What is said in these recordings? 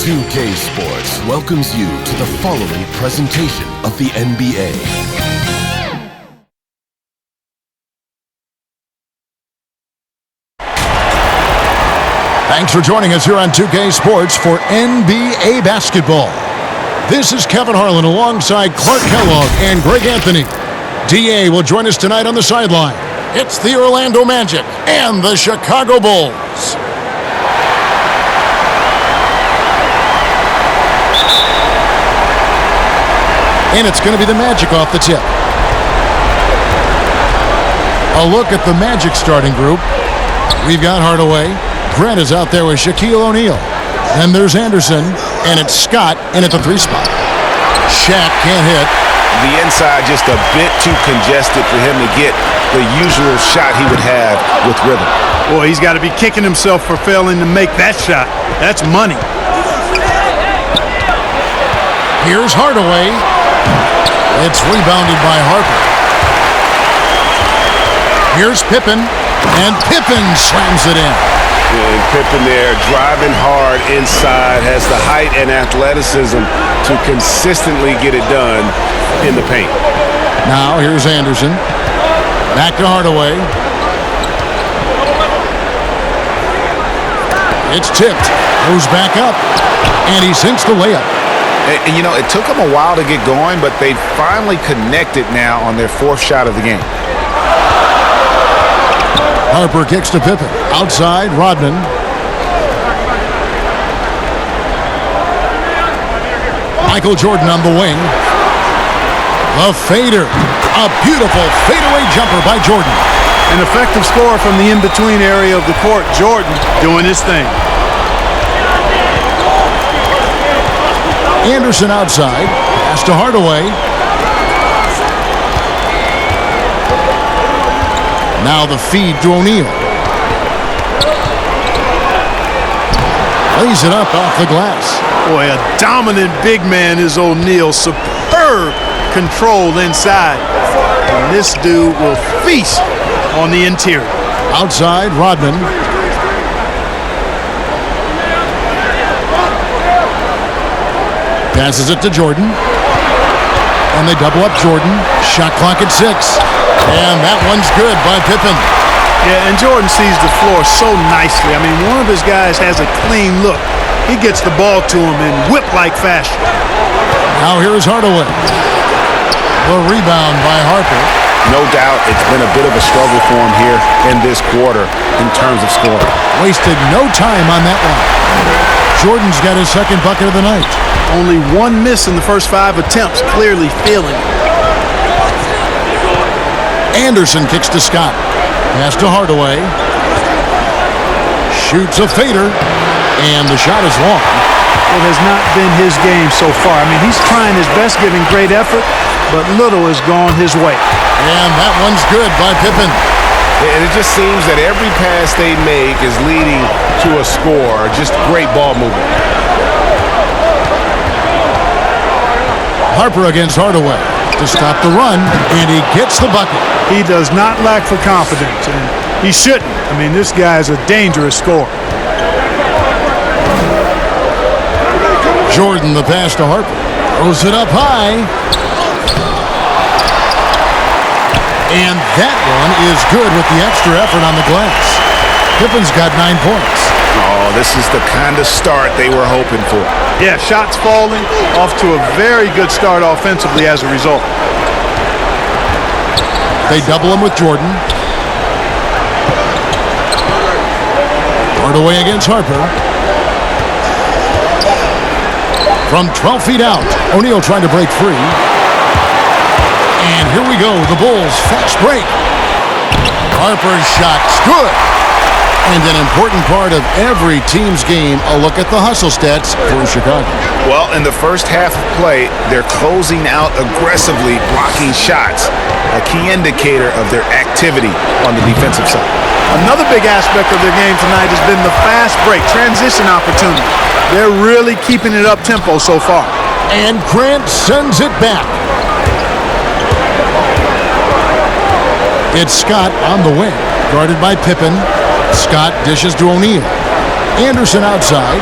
2K Sports welcomes you to the following presentation of the NBA. Thanks for joining us here on 2K Sports for NBA basketball. This is Kevin Harlan alongside Clark Kellogg and Greg Anthony. DA will join us tonight on the sideline. It's the Orlando Magic and the Chicago Bulls. And it's going to be the Magic off the tip. A look at the Magic starting group. We've got Hardaway. Grant is out there with Shaquille O'Neal. Then there's Anderson, and it's Scott in at the 3 spot. Shaq can't hit. The inside just a bit too congested for him to get the usual shot he would have with rhythm. Boy, he's got to be kicking himself for failing to make that shot. That's money. Here's Hardaway. It's rebounded by Harper. Here's Pippen, and Pippen slams it in. And Pippen there driving hard inside, has the height and athleticism to consistently get it done in the paint. Now here's Anderson. Back to Hardaway. It's tipped. Goes back up. And he sinks the layup. And you know, it took them a while to get going, but they finally connected now on their 4th shot of the game. Harper kicks to Pippen. Outside, Rodman. Michael Jordan on the wing. The fader. A beautiful fadeaway jumper by Jordan. An effective score from the in-between area of the court. Jordan doing his thing. Anderson outside. Pass to Hardaway. Now the feed to O'Neal. Lays it up off the glass. Boy, a dominant big man is O'Neal. Superb control inside. And this dude will feast on the interior. Outside, Rodman. Passes it to Jordan. And they double up Jordan. Shot clock at 6. And that one's good by Pippen. Yeah, and Jordan sees the floor so nicely. I mean, one of his guys has a clean look. He gets the ball to him in whip-like fashion. Now here is Hardaway. The rebound by Harper. No doubt it's been a bit of a struggle for him here in this quarter in terms of scoring. Wasted no time on that one. Jordan's got his 2nd bucket of the night. Only 1 miss in the first 5 attempts, clearly feeling it. Anderson kicks to Scott. Pass to Hardaway. Shoots a fader. And the shot is long. It has not been his game so far. I mean, he's trying his best, giving great effort, but little has gone his way. And that one's good by Pippen. And it just seems that every pass they make is leading to a score. Just great ball movement. Harper against Hardaway to stop the run, and he gets the bucket. He does not lack for confidence, and he shouldn't. I mean, this guy is a dangerous scorer. Jordan, the pass to Harper. Throws it up high. And that one is good with the extra effort on the glass. Pippen's got 9 points. Oh, this is the kind of start they were hoping for. Yeah, shots falling, off to a very good start offensively as a result. They double him with Jordan. Hardaway against Harper. From 12 feet out, O'Neal trying to break free. And here we go, the Bulls fast break. Harper's shot's good. And an important part of every team's game, a look at the hustle stats for Chicago. Well, in the first half of play, they're closing out aggressively, blocking shots, a key indicator of their activity on the defensive side. Another big aspect of their game tonight has been the fast break, transition opportunity. They're really keeping it up-tempo so far. And Grant sends it back. It's Scott on the wing, guarded by Pippen. Scott dishes to O'Neal. Anderson outside.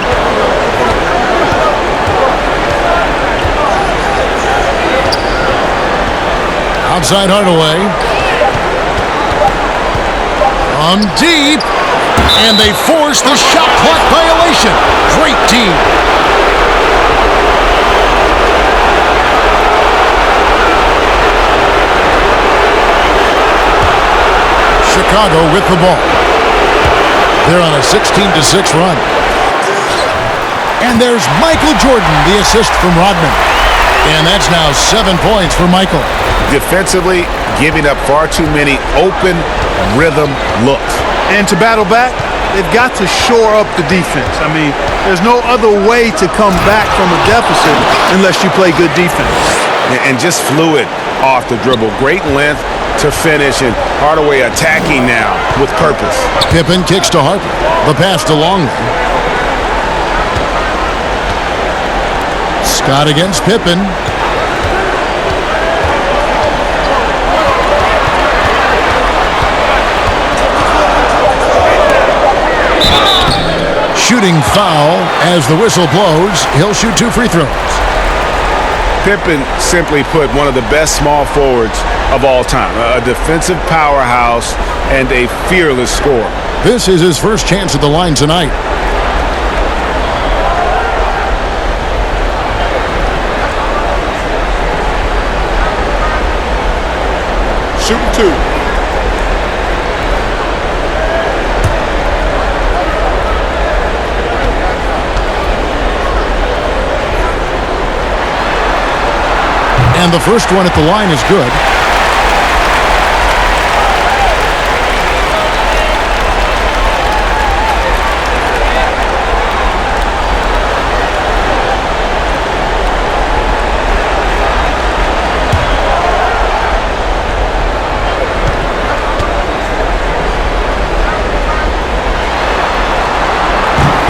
Outside Hardaway. From deep. And they force the shot clock violation. Great team. Chicago with the ball. They're on a 16-6 run. And there's Michael Jordan, the assist from Rodman. And that's now 7 points for Michael. Defensively, giving up far too many open rhythm looks. And to battle back, they've got to shore up the defense. I mean, there's no other way to come back from a deficit unless you play good defense. And just fluid off the dribble. Great length to finish, and Hardaway attacking now with purpose. Pippen kicks to Harper. The pass to Longley. Scott against Pippen. Shooting foul as the whistle blows. He'll shoot 2 free throws. Pippen, simply put, one of the best small forwards of all time. A defensive powerhouse and a fearless scorer. This is his first chance at the line tonight. Shooting 2. And the first one at the line is good.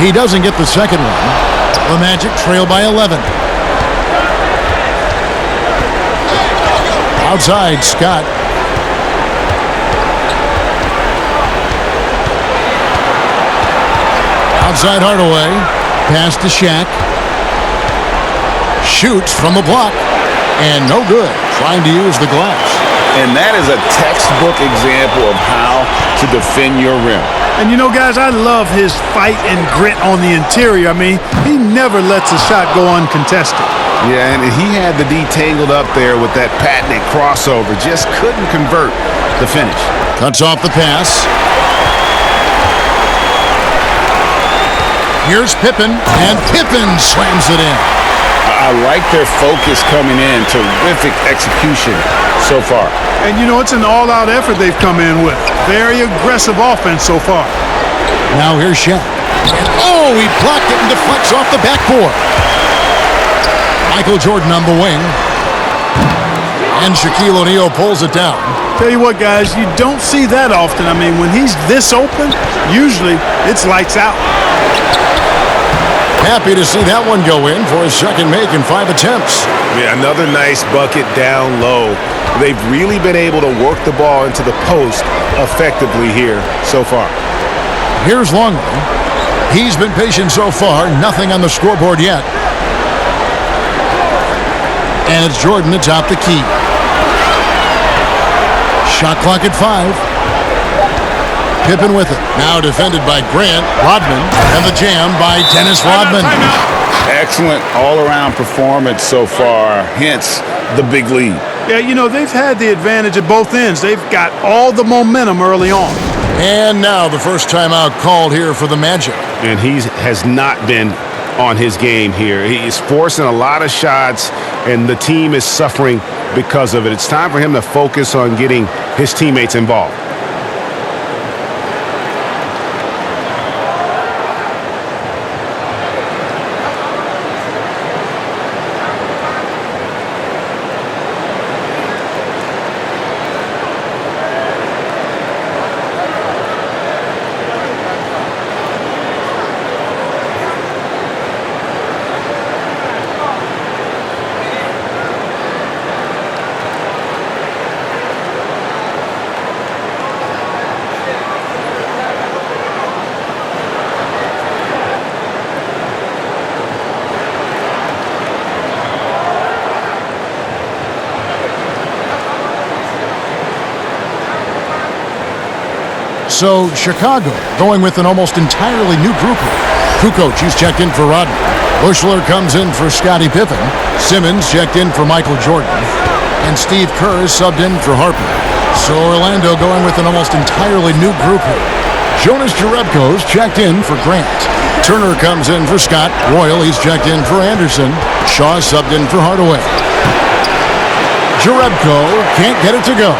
He doesn't get the second one. The Magic trail by 11. Outside, Scott. Outside Hardaway. Pass to Shaq. Shoots from the block. And no good. Trying to use the glass. And that is a textbook example of how to defend your rim. And you know, guys, I love his fight and grit on the interior. I mean, he never lets a shot go uncontested. Yeah, and he had the D tangled up there with that patented crossover. Just couldn't convert the finish. Cuts off the pass. Here's Pippen, and Pippen slams it in. I like their focus coming in. Terrific execution so far. And, you know, it's an all-out effort they've come in with. Very aggressive offense so far. Now here's Shaq. Oh, he blocked it and deflects off the backboard. Michael Jordan on the wing. And Shaquille O'Neal pulls it down. Tell you what, guys, you don't see that often. I mean, when he's this open, usually it's lights out. Happy to see that one go in for his second make in 5 attempts. Yeah, another nice bucket down low. They've really been able to work the ball into the post effectively here so far. Here's Longley. He's been patient so far. Nothing on the scoreboard yet. And it's Jordan atop the key. Shot clock at 5. Pippen with it. Now defended by Grant. Rodman. And the jam by Dennis Rodman. Excellent all-around performance so far. Hence the big lead. Yeah, you know, they've had the advantage at both ends. They've got all the momentum early on. And now the first timeout called here for the Magic. And he has not been on his game here. He's forcing a lot of shots, and the team is suffering because of it. It's time for him to focus on getting his teammates involved. So Chicago going with an almost entirely new group here. Kukoc, he's checked in for Rodman. Bushler comes in for Scottie Pippen. Simmons checked in for Michael Jordan. And Steve Kerr is subbed in for Harper. So Orlando going with an almost entirely new group here. Jonas Jerebko's checked in for Grant. Turner comes in for Scott. Royal, he's checked in for Anderson. Shaw subbed in for Hardaway. Jerebko can't get it to go.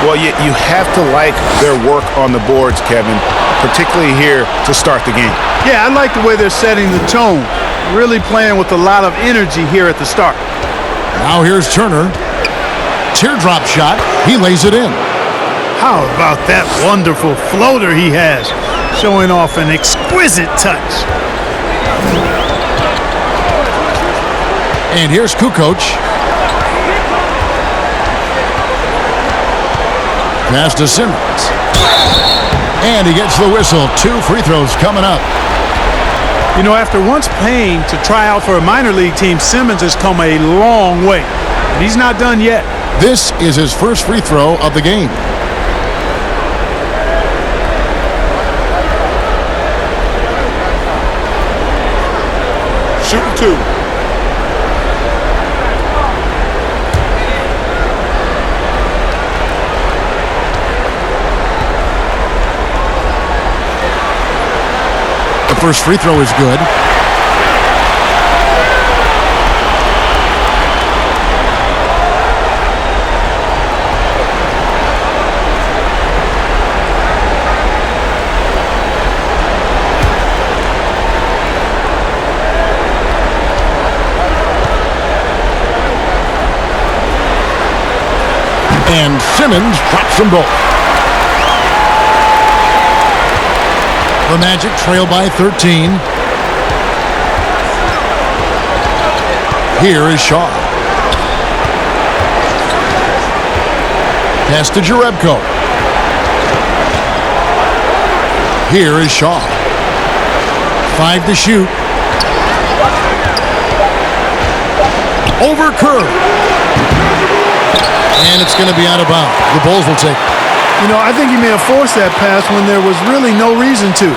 Well, you have to like their work on the boards, Kevin, particularly here to start the game. Yeah, I like the way they're setting the tone. Really playing with a lot of energy here at the start. Now here's Turner. Teardrop shot. He lays it in. How about that wonderful floater he has, showing off an exquisite touch. And here's Kukoc. Pass to Simmons. And he gets the whistle. 2 free throws coming up. You know, after once paying to try out for a minor league team, Simmons has come a long way. And he's not done yet. This is his first free throw of the game. Shooting 2. The first free throw is good. And Simmons drops them both. The Magic trail by 13. Here is Shaw. Pass to Jerebko. Here is Shaw. 5 to shoot. Over Kerr. And it's going to be out of bounds. The Bulls will take it. You know, I think he may have forced that pass when there was really no reason to.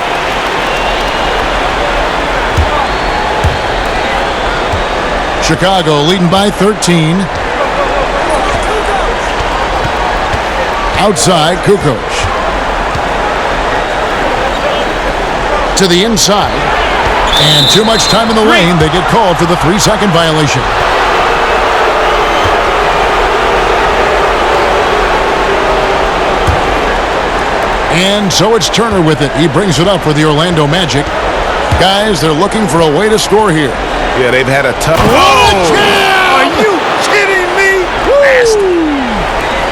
Chicago leading by 13. Outside, Kukoc. To the inside. And too much time in the lane. They get called for the 3-second violation. And so it's Turner with it. He brings it up for the Orlando Magic. Guys, they're looking for a way to score here. Yeah, they've had a tough... Are you kidding me?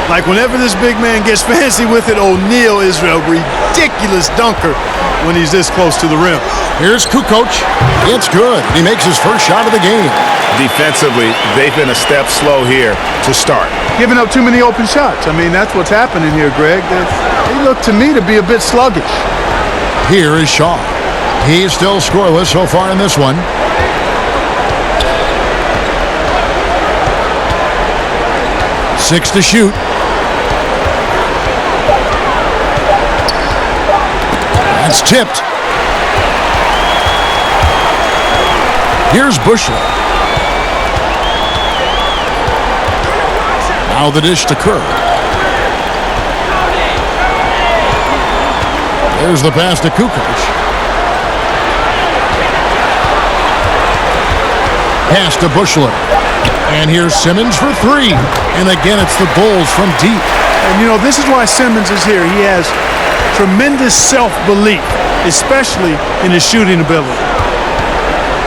Like whenever this big man gets fancy with it, O'Neal is a ridiculous dunker when he's this close to the rim. Here's Kukoc. It's good. He makes his first shot of the game. Defensively, they've been a step slow here to start. Giving up too many open shots. I mean, that's what's happening here, Greg. They look to me to be a bit sluggish. Here is Shaw. He's still scoreless so far in this one. Six to shoot. That's tipped. Here's Bushler. Now the dish to Kerr. There's the pass to Kukoc. Pass to Bushler. And here's Simmons for 3. And again, it's the Bulls from deep. And, you know, this is why Simmons is here. He has tremendous self-belief, especially in his shooting ability.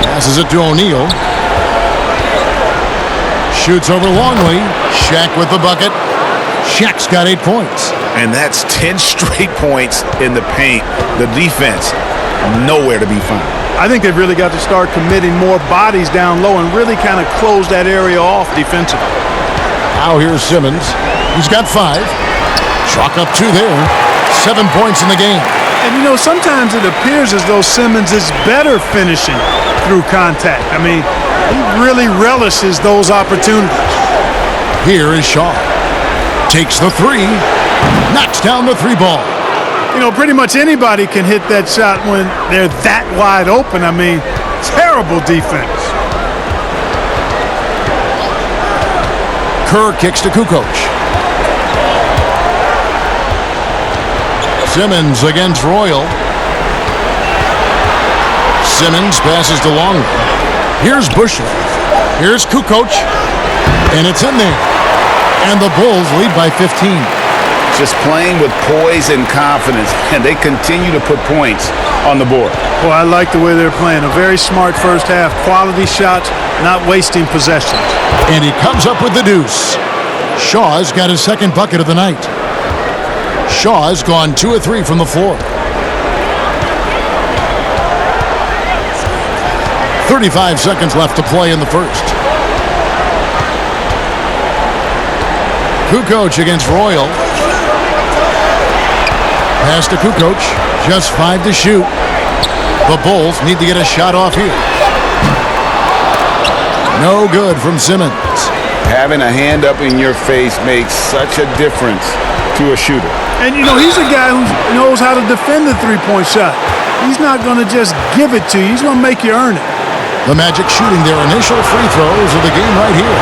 Passes it to O'Neal. Shoots over Longley. Shaq with the bucket. Shaq's got 8 points. And that's 10 straight points in the paint. The defense, nowhere to be found. I think they've really got to start committing more bodies down low and really kind of close that area off defensively. Now here's Simmons. He's got 5. Chalk up 2 there. 7 points in the game. And, you know, sometimes it appears as though Simmons is better finishing through contact. I mean, he really relishes those opportunities. Here is Shaw. Takes the 3. Knocks down the 3 ball. You know, pretty much anybody can hit that shot when they're that wide open. I mean, terrible defense. Kerr kicks to Kukoc. Simmons against Royal. Simmons passes to Longley. Here's Bushley. Here's Kukoc. And it's in there. And the Bulls lead by 15. Just playing with poise and confidence, and they continue to put points on the board. Well, I like the way they're playing. A very smart first half. Quality shots, not wasting possessions. And he comes up with the deuce. Shaw's got his second bucket of the night. Shaw's gone 2 of 3 from the floor. 35 seconds left to play in the first. Kukoc against Royal. Pass to Kukoc. Just 5 to shoot. The Bulls need to get a shot off here. No good from Simmons. Having a hand up in your face makes such a difference to a shooter. And, you know, he's a guy who knows how to defend the three-point shot. He's not going to just give it to you. He's going to make you earn it. The Magic shooting their initial free throws of the game right here.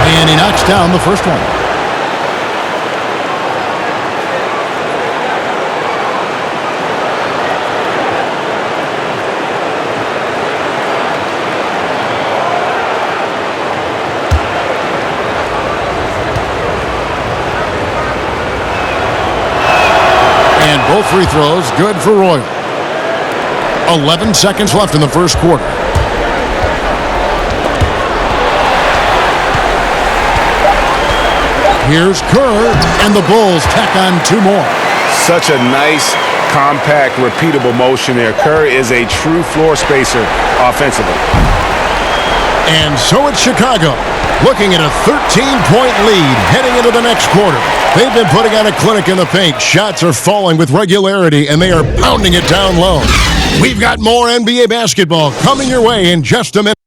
And he knocks down the first one. And both free throws good for Royal. 11 seconds left in the first quarter. Here's Kerr, and the Bulls tack on 2 more. Such a nice, compact, repeatable motion there. Kerr is a true floor spacer offensively. And so it's Chicago, looking at a 13-point lead heading into the next quarter. They've been putting on a clinic in the paint. Shots are falling with regularity, and they are pounding it down low. We've got more NBA basketball coming your way in just a minute.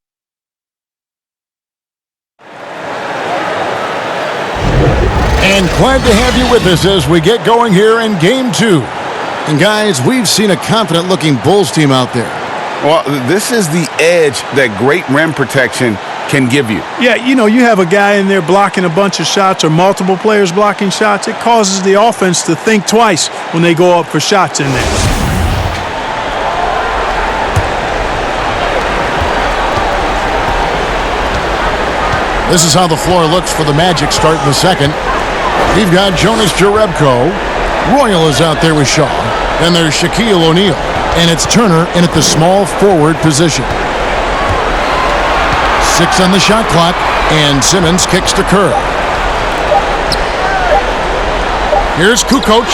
And glad to have you with us as we get going here in Game 2. And guys, we've seen a confident-looking Bulls team out there. Well, this is the edge that great rim protection can give you. Yeah, you know, you have a guy in there blocking a bunch of shots or multiple players blocking shots. It causes the offense to think twice when they go up for shots in there. This is how the floor looks for the Magic starting the second. We've got Jonas Jerebko. Royal is out there with Shaw. Then there's Shaquille O'Neal. And it's Turner in at the small forward position. 6 on the shot clock. And Simmons kicks to Kerr. Here's Kukoc.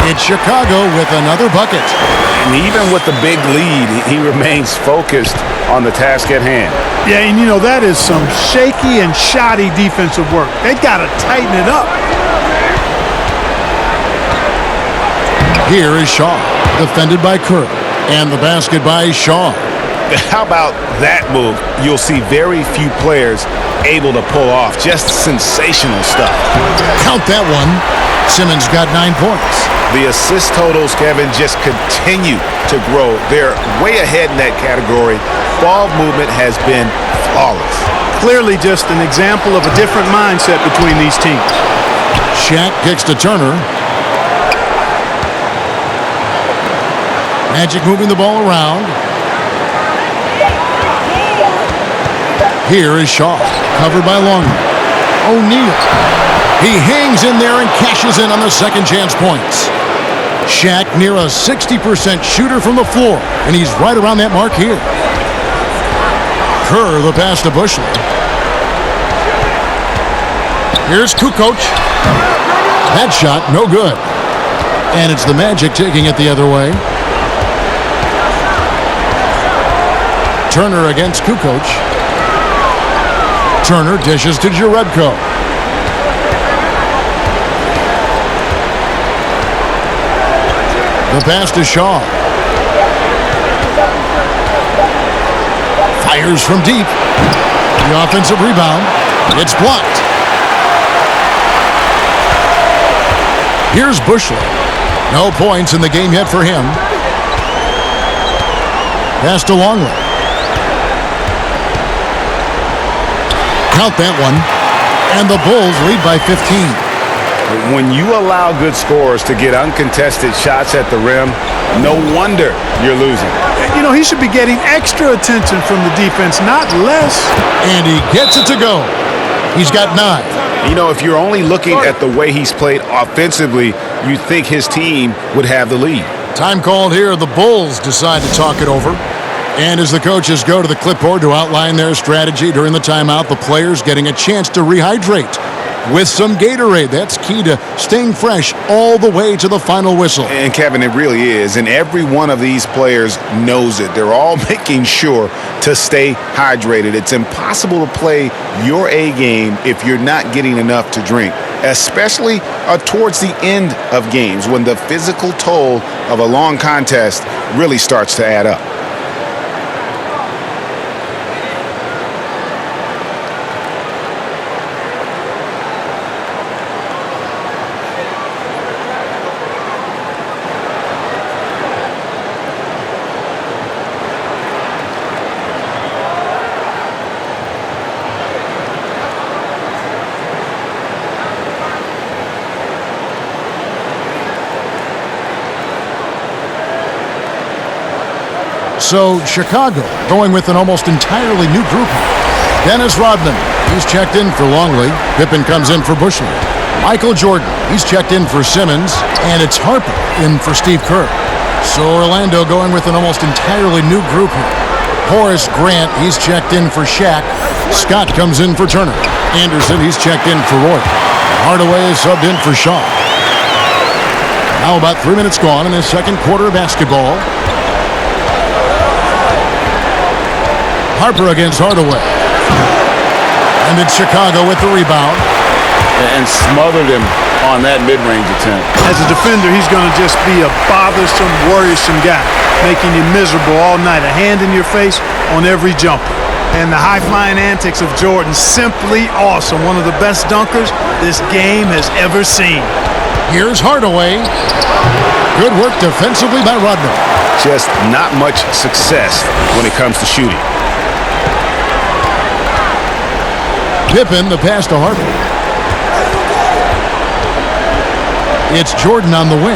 It's Chicago with another bucket. And even with the big lead, he remains focused on the task at hand. Yeah, and you know, that is some shaky and shoddy defensive work. They've got to tighten it up. Here is Shaw, defended by Kerr. And the basket by Shaw. How about that move? You'll see very few players able to pull off just sensational stuff. Count that one. Simmons got 9 points. The assist totals, Kevin, just continue to grow. They're way ahead in that category. Ball movement has been flawless. Clearly just an example of a different mindset between these teams. Shaq kicks to Turner. Magic moving the ball around. Here is Shaw, covered by Longley. O'Neal. He hangs in there and cashes in on the second chance points. Shaq near a 60% shooter from the floor, and he's right around that mark here. Kerr the pass to Bushley. Here's Kukoc. That shot, no good. And it's the Magic taking it the other way. Turner against Kukoc. Turner dishes to Jerebko. The pass to Shaw. Fires from deep. The offensive rebound. It's blocked. Here's Bushley. No points in the game yet for him. Pass to Longley. Count that one. And the Bulls lead by 15. When you allow good scorers to get uncontested shots at the rim, no wonder you're losing. You know, he should be getting extra attention from the defense, not less. And he gets it to go. He's got 9. You know, if you're only looking at the way he's played offensively, you'd think his team would have the lead. Time called here. The Bulls decide to talk it over. And as the coaches go to the clipboard to outline their strategy during the timeout, the players getting a chance to rehydrate with some Gatorade. That's key to staying fresh all the way to the final whistle. And Kevin, it really is. And every one of these players knows it. They're all making sure to stay hydrated. It's impossible to play your A game if you're not getting enough to drink, especially towards the end of games when the physical toll of a long contest really starts to add up. So Chicago going with an almost entirely new group. Dennis Rodman, he's checked in for Longley. Pippen comes in for Bushley. Michael Jordan, he's checked in for Simmons. And it's Harper in for Steve Kerr. So Orlando going with an almost entirely new group here. Horace Grant, he's checked in for Shaq. Scott comes in for Turner. Anderson, he's checked in for Roy. Hardaway is subbed in for Shaw. Now about 3 minutes gone in the second quarter of basketball. Harper against Hardaway. And it's Chicago with the rebound. And smothered him on that mid-range attempt. As a defender, he's going to just be a bothersome, worrisome guy, making you miserable all night. A hand in your face on every jumper. And the high-flying antics of Jordan, simply awesome. One of the best dunkers this game has ever seen. Here's Hardaway. Good work defensively by Rodman. Just not much success when it comes to shooting. Pippen, the pass to Harper. It's Jordan on the wing.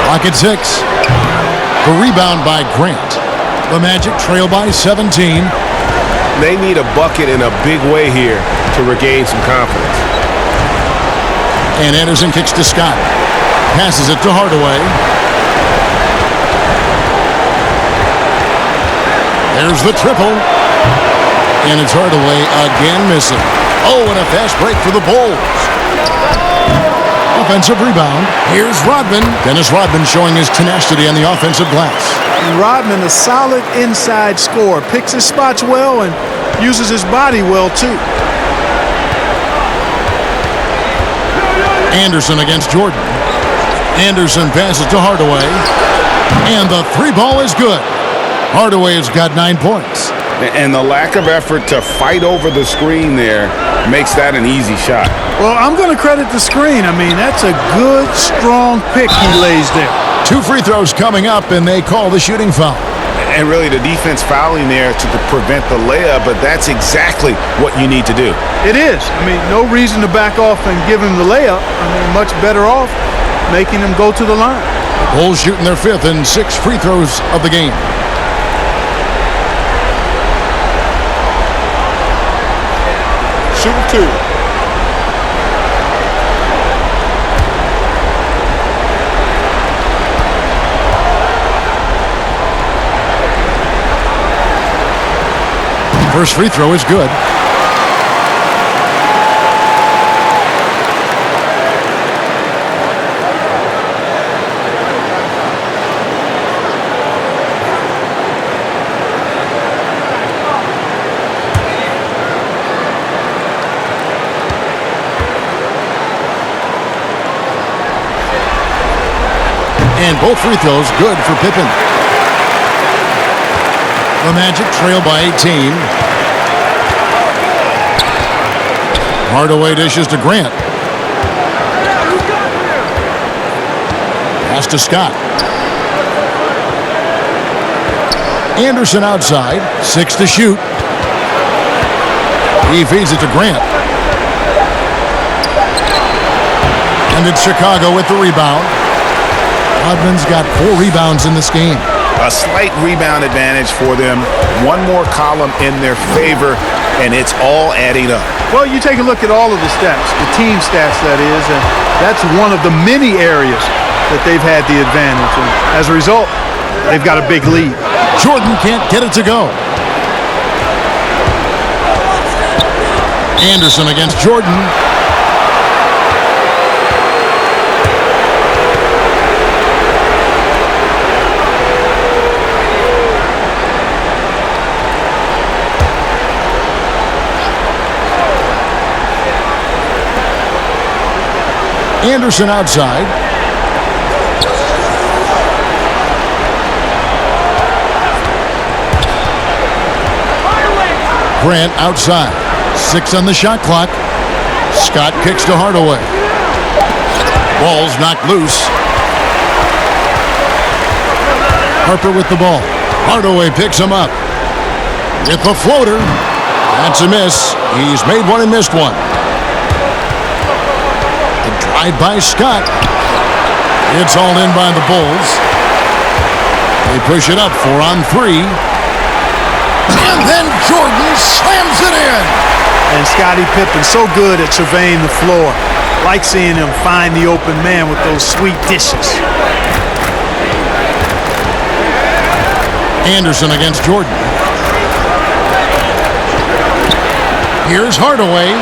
Clock at 6. The rebound by Grant. The Magic trail by 17. They need a bucket in a big way here to regain some confidence. And Anderson kicks to Scott. Passes it to Hardaway. There's the triple. And it's Hardaway again missing. Oh, and a fast break for the Bulls. Offensive rebound. Here's Rodman. Dennis Rodman showing his tenacity on the offensive glass. And Rodman, a solid inside scorer. Picks his spots well and uses his body well, too. Anderson against Jordan. Anderson passes to Hardaway. And the three ball is good. Hardaway has got 9 points. And the lack of effort to fight over the screen there makes that an easy shot. Well, I'm going to credit the screen. I mean, that's a good, strong pick he lays there. 2 free throws coming up, and they call the shooting foul. And really, the defense fouling there to prevent the layup, but that's exactly what you need to do. It is. I mean, no reason to back off and give him the layup. I mean, much better off making him go to the line. Bulls shooting their 5th and 6th free throws of the game. Shooting 2. First free throw is good. And both free throws good for Pippen. The Magic trail by 18. Hardaway dishes to Grant. Pass to Scott. Anderson outside. 6 to shoot. He feeds it to Grant. And it's Chicago with the rebound. Rodman's got 4 rebounds in this game. A slight rebound advantage for them. One more column in their favor, and it's all adding up. Well, you take a look at all of the stats, the team stats that is, and that's one of the many areas that they've had the advantage. And as a result, they've got a big lead. Jordan can't get it to go. Anderson against Jordan. Anderson outside. Grant outside. 6 on the shot clock. Scott kicks to Hardaway. Ball's knocked loose. Harper with the ball. Hardaway picks him up. With the floater. That's a miss. He's made one and missed one. Drive by Scott. It's all in by the Bulls. They push it up 4 on 3. And then Jordan slams it in. And Scottie Pippen so good at surveying the floor. Like seeing him find the open man with those sweet dishes. Anderson against Jordan. Here's Hardaway.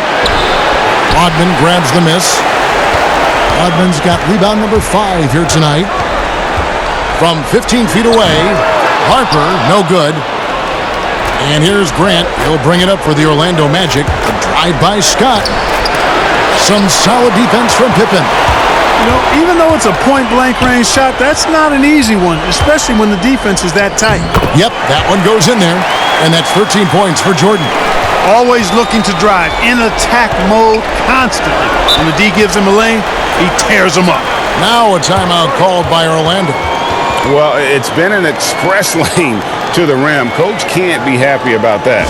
Rodman grabs the miss. Rodman's got rebound number 5 here tonight. From 15 feet away, Harper, no good. And here's Grant. He'll bring it up for the Orlando Magic. A drive by Scott. Some solid defense from Pippen. You know, even though it's a point-blank range shot, that's not an easy one, especially when the defense is that tight. Yep, that one goes in there. And that's 13 points for Jordan. Always looking to drive in attack mode constantly. When the D gives him a lane, he tears them up. Now a timeout called by Orlando. Well, it's been an express lane to the rim. Coach can't be happy about that.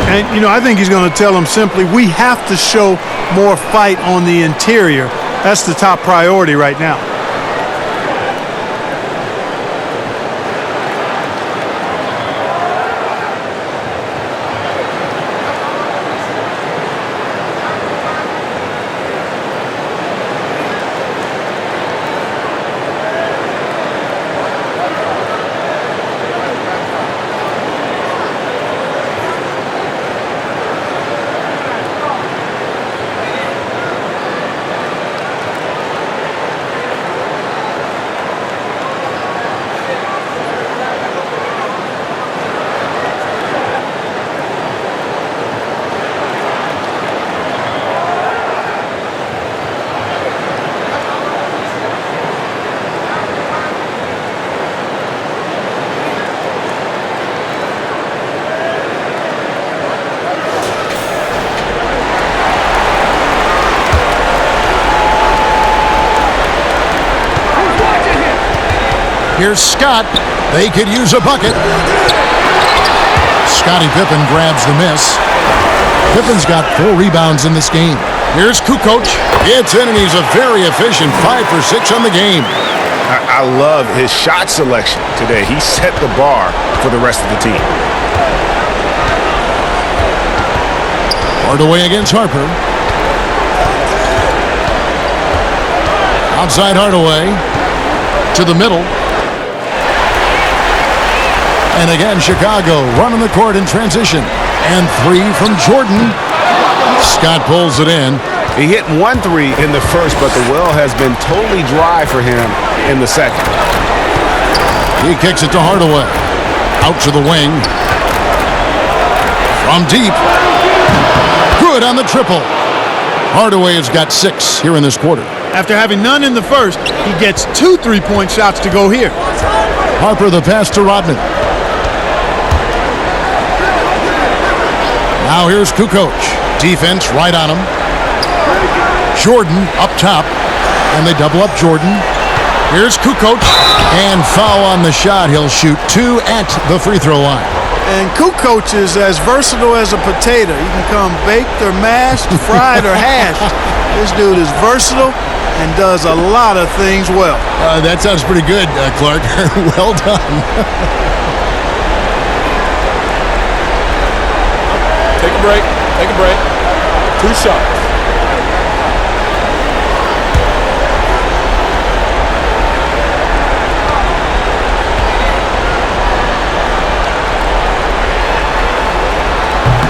And, you know, I think he's going to tell them simply, we have to show more fight on the interior. That's the top priority right now. Here's Scott. They could use a bucket. Scottie Pippen grabs the miss. Pippen's got 4 rebounds in this game. Here's Kukoc. It's in, and he's a very efficient 5 for 6 on the game. I love his shot selection today. He set the bar for the rest of the team. Hardaway against Harper. Outside Hardaway. To the middle. And again, Chicago running the court in transition. And 3 from Jordan. Scott pulls it in. He hit 1 3 in the first, but the well has been totally dry for him in the second. He kicks it to Hardaway. Out to the wing. From deep. Good on the triple. Hardaway has got 6 here in this quarter. After having none in the first, he gets 2 3-point shots to go here. Harper the pass to Rodman. Now here's Kukoc. Defense right on him. Jordan up top. And they double up Jordan. Here's Kukoc. And foul on the shot. He'll shoot 2 at the free throw line. And Kukoc is as versatile as a potato. He can come baked or mashed, fried or hashed. This dude is versatile and does a lot of things well. That sounds pretty good, Clark. Well done. Take a break. Take a break. 2 shots.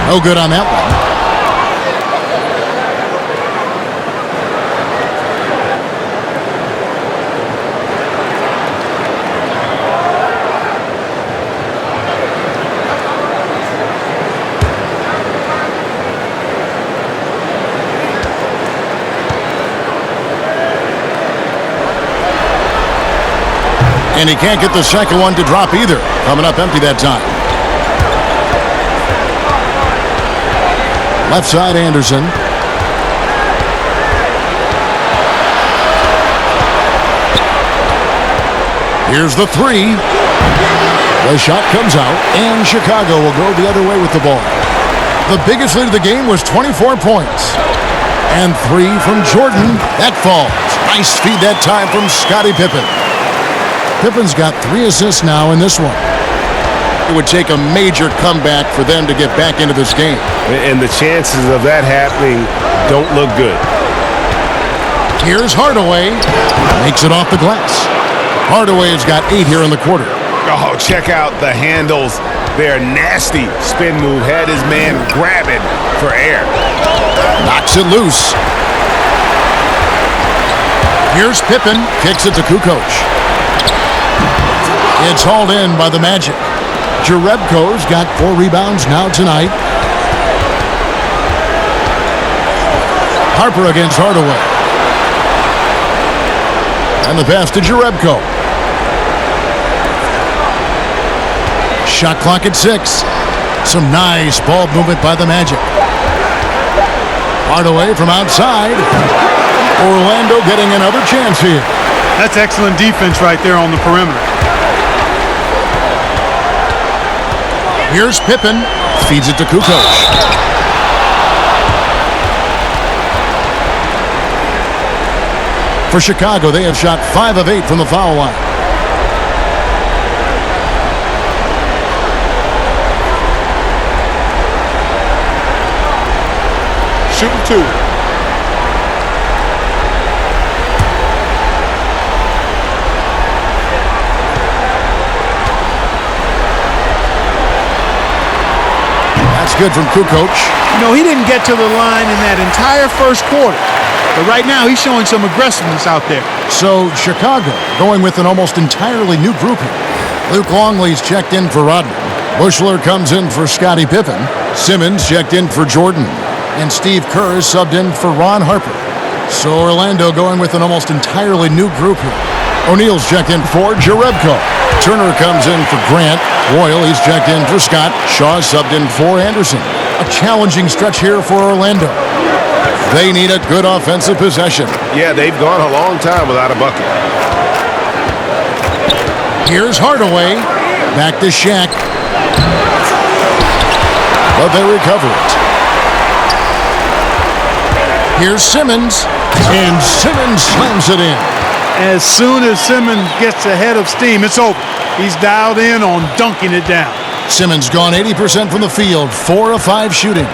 No good on that one. And he can't get the second one to drop either. Coming up empty that time. Left side, Anderson. Here's the 3. The shot comes out, and Chicago will go the other way with the ball. The biggest lead of the game was 24 points. And 3 from Jordan. That falls. Nice feed that time from Scottie Pippen. Pippen's got 3 assists now in this one. It would take a major comeback for them to get back into this game. And the chances of that happening don't look good. Here's Hardaway. Makes it off the glass. Hardaway's got 8 here in the quarter. Oh, check out the handles. They're nasty. Spin move. Had his man grabbing for air. Knocks it loose. Here's Pippen. Kicks it to Kukoc. It's hauled in by the Magic. Jerebko's got 4 rebounds now tonight. Harper against Hardaway. And the pass to Jerebko. Shot clock at 6. Some nice ball movement by the Magic. Hardaway from outside. Orlando getting another chance here. That's excellent defense right there on the perimeter. Here's Pippen. Feeds it to Kukoc. For Chicago, they have shot 5 of 8 from the foul line. Shooting 2. Good from Kukoc. You know, he didn't get to the line in that entire first quarter. But right now, he's showing some aggressiveness out there. So, Chicago going with an almost entirely new group here. Luke Longley's checked in for Rodman. Bushler comes in for Scottie Pippen. Simmons checked in for Jordan. And Steve Kerr is subbed in for Ron Harper. So, Orlando going with an almost entirely new group here. O'Neal's checked in for Jerebko. Turner comes in for Grant. Royal, he's checked in for Scott. Shaw subbed in for Anderson. A challenging stretch here for Orlando. They need a good offensive possession. Yeah, they've gone a long time without a bucket. Here's Hardaway. Back to Shaq. But they recover it. Here's Simmons. And Simmons slams it in. As soon as Simmons gets ahead of steam, it's over. He's dialed in on dunking it down. Simmons gone 80% from the field, 4 of 5 shooting.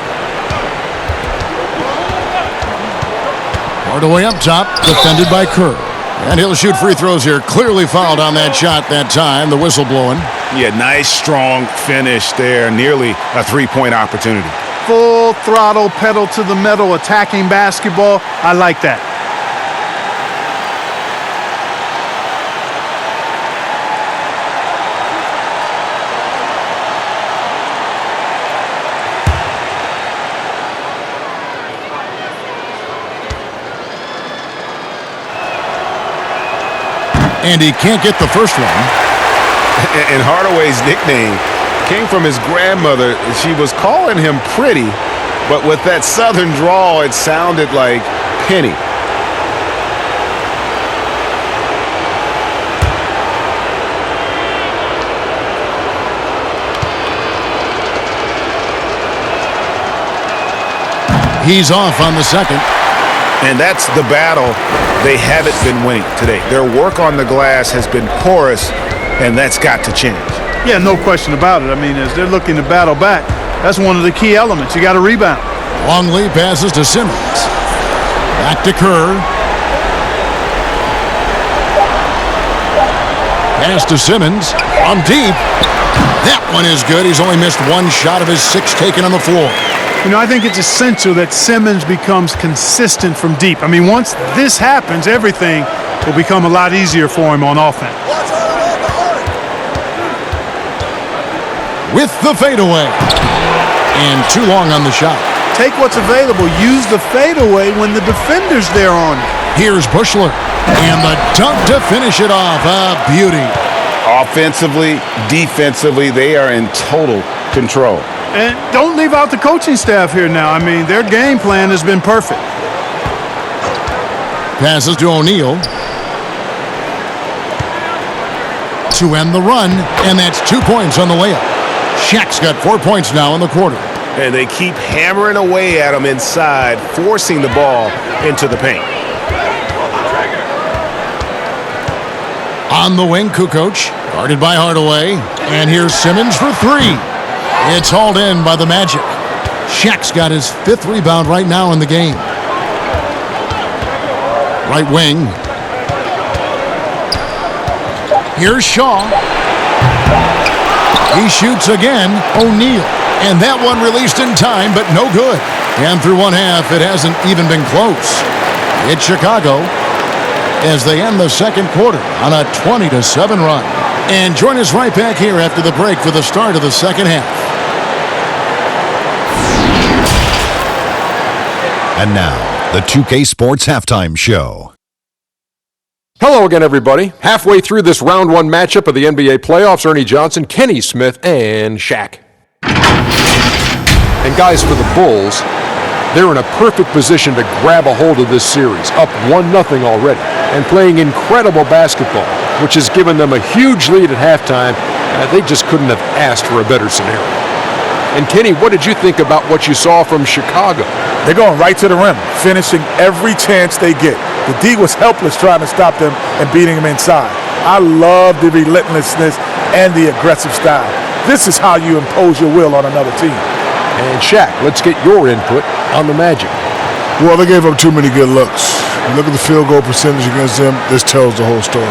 Hardaway up top, defended by Kerr. And he'll shoot free throws here. Clearly fouled on that shot that time, the whistle blowing. Yeah, nice, strong finish there. Nearly a 3-point opportunity. Full throttle, pedal to the metal, attacking basketball. I like that. And he can't get the first one. And Hardaway's nickname came from his grandmother. She was calling him Pretty, but with that southern drawl, it sounded like Penny. He's off on the second. And that's the battle they haven't been winning today. Their work on the glass has been porous, and that's got to change. Yeah, no question about it. I mean, as they're looking to battle back, that's one of the key elements. You got to rebound. Long lead passes to Simmons. Back to Kerr. Pass to Simmons. On deep. That one is good. He's only missed one shot of his 6 taken on the floor. You know, I think it's essential that Simmons becomes consistent from deep. I mean, once this happens, everything will become a lot easier for him on offense. With the fadeaway. And too long on the shot. Take what's available. Use the fadeaway when the defender's there on you. Here's Bushler. And the dunk to finish it off. A beauty. Offensively, defensively, they are in total control. And don't leave out the coaching staff here now. I mean, their game plan has been perfect. Passes to O'Neal. To end the run, and that's 2 points on the layup. Shaq's got 4 points now in the quarter. And they keep hammering away at him inside, forcing the ball into the paint. On the wing, Kukoc, guarded by Hardaway. And here's Simmons for 3. It's hauled in by the Magic. Shaq's got his 5th rebound right now in the game. Right wing. Here's Shaw. He shoots again. O'Neal. And that one released in time, but no good. And through one half, it hasn't even been close. It's Chicago as they end the second quarter on a 20-7 run. And join us right back here after the break for the start of the second half. And now, the 2K Sports Halftime Show. Hello again, everybody. Halfway through this round one matchup of the NBA playoffs, Ernie Johnson, Kenny Smith, and Shaq. And guys, for the Bulls, they're in a perfect position to grab a hold of this series, up 1-0 already, and playing incredible basketball, which has given them a huge lead at halftime. They just couldn't have asked for a better scenario. And Kenny, what did you think about what you saw from Chicago? They're going right to the rim, finishing every chance they get. The D was helpless trying to stop them and beating them inside. I love the relentlessness and the aggressive style. This is how you impose your will on another team. And Shaq, let's get your input on the Magic. Well, they gave up too many good looks. You look at the field goal percentage against them, this tells the whole story.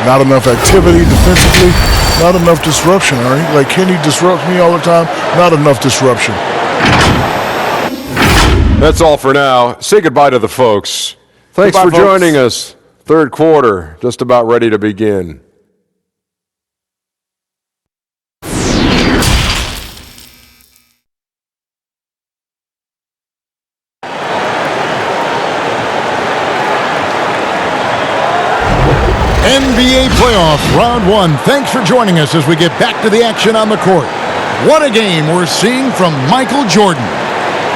Not enough activity defensively, not enough disruption, Ernie. Like Kenny disrupts me all the time, not enough disruption. That's all for now. Say goodbye to the folks. Thanks for joining us. Third quarter, just about ready to begin. NBA playoff round 1. Thanks for joining us as we get back to the action on the court. What a game we're seeing from Michael Jordan.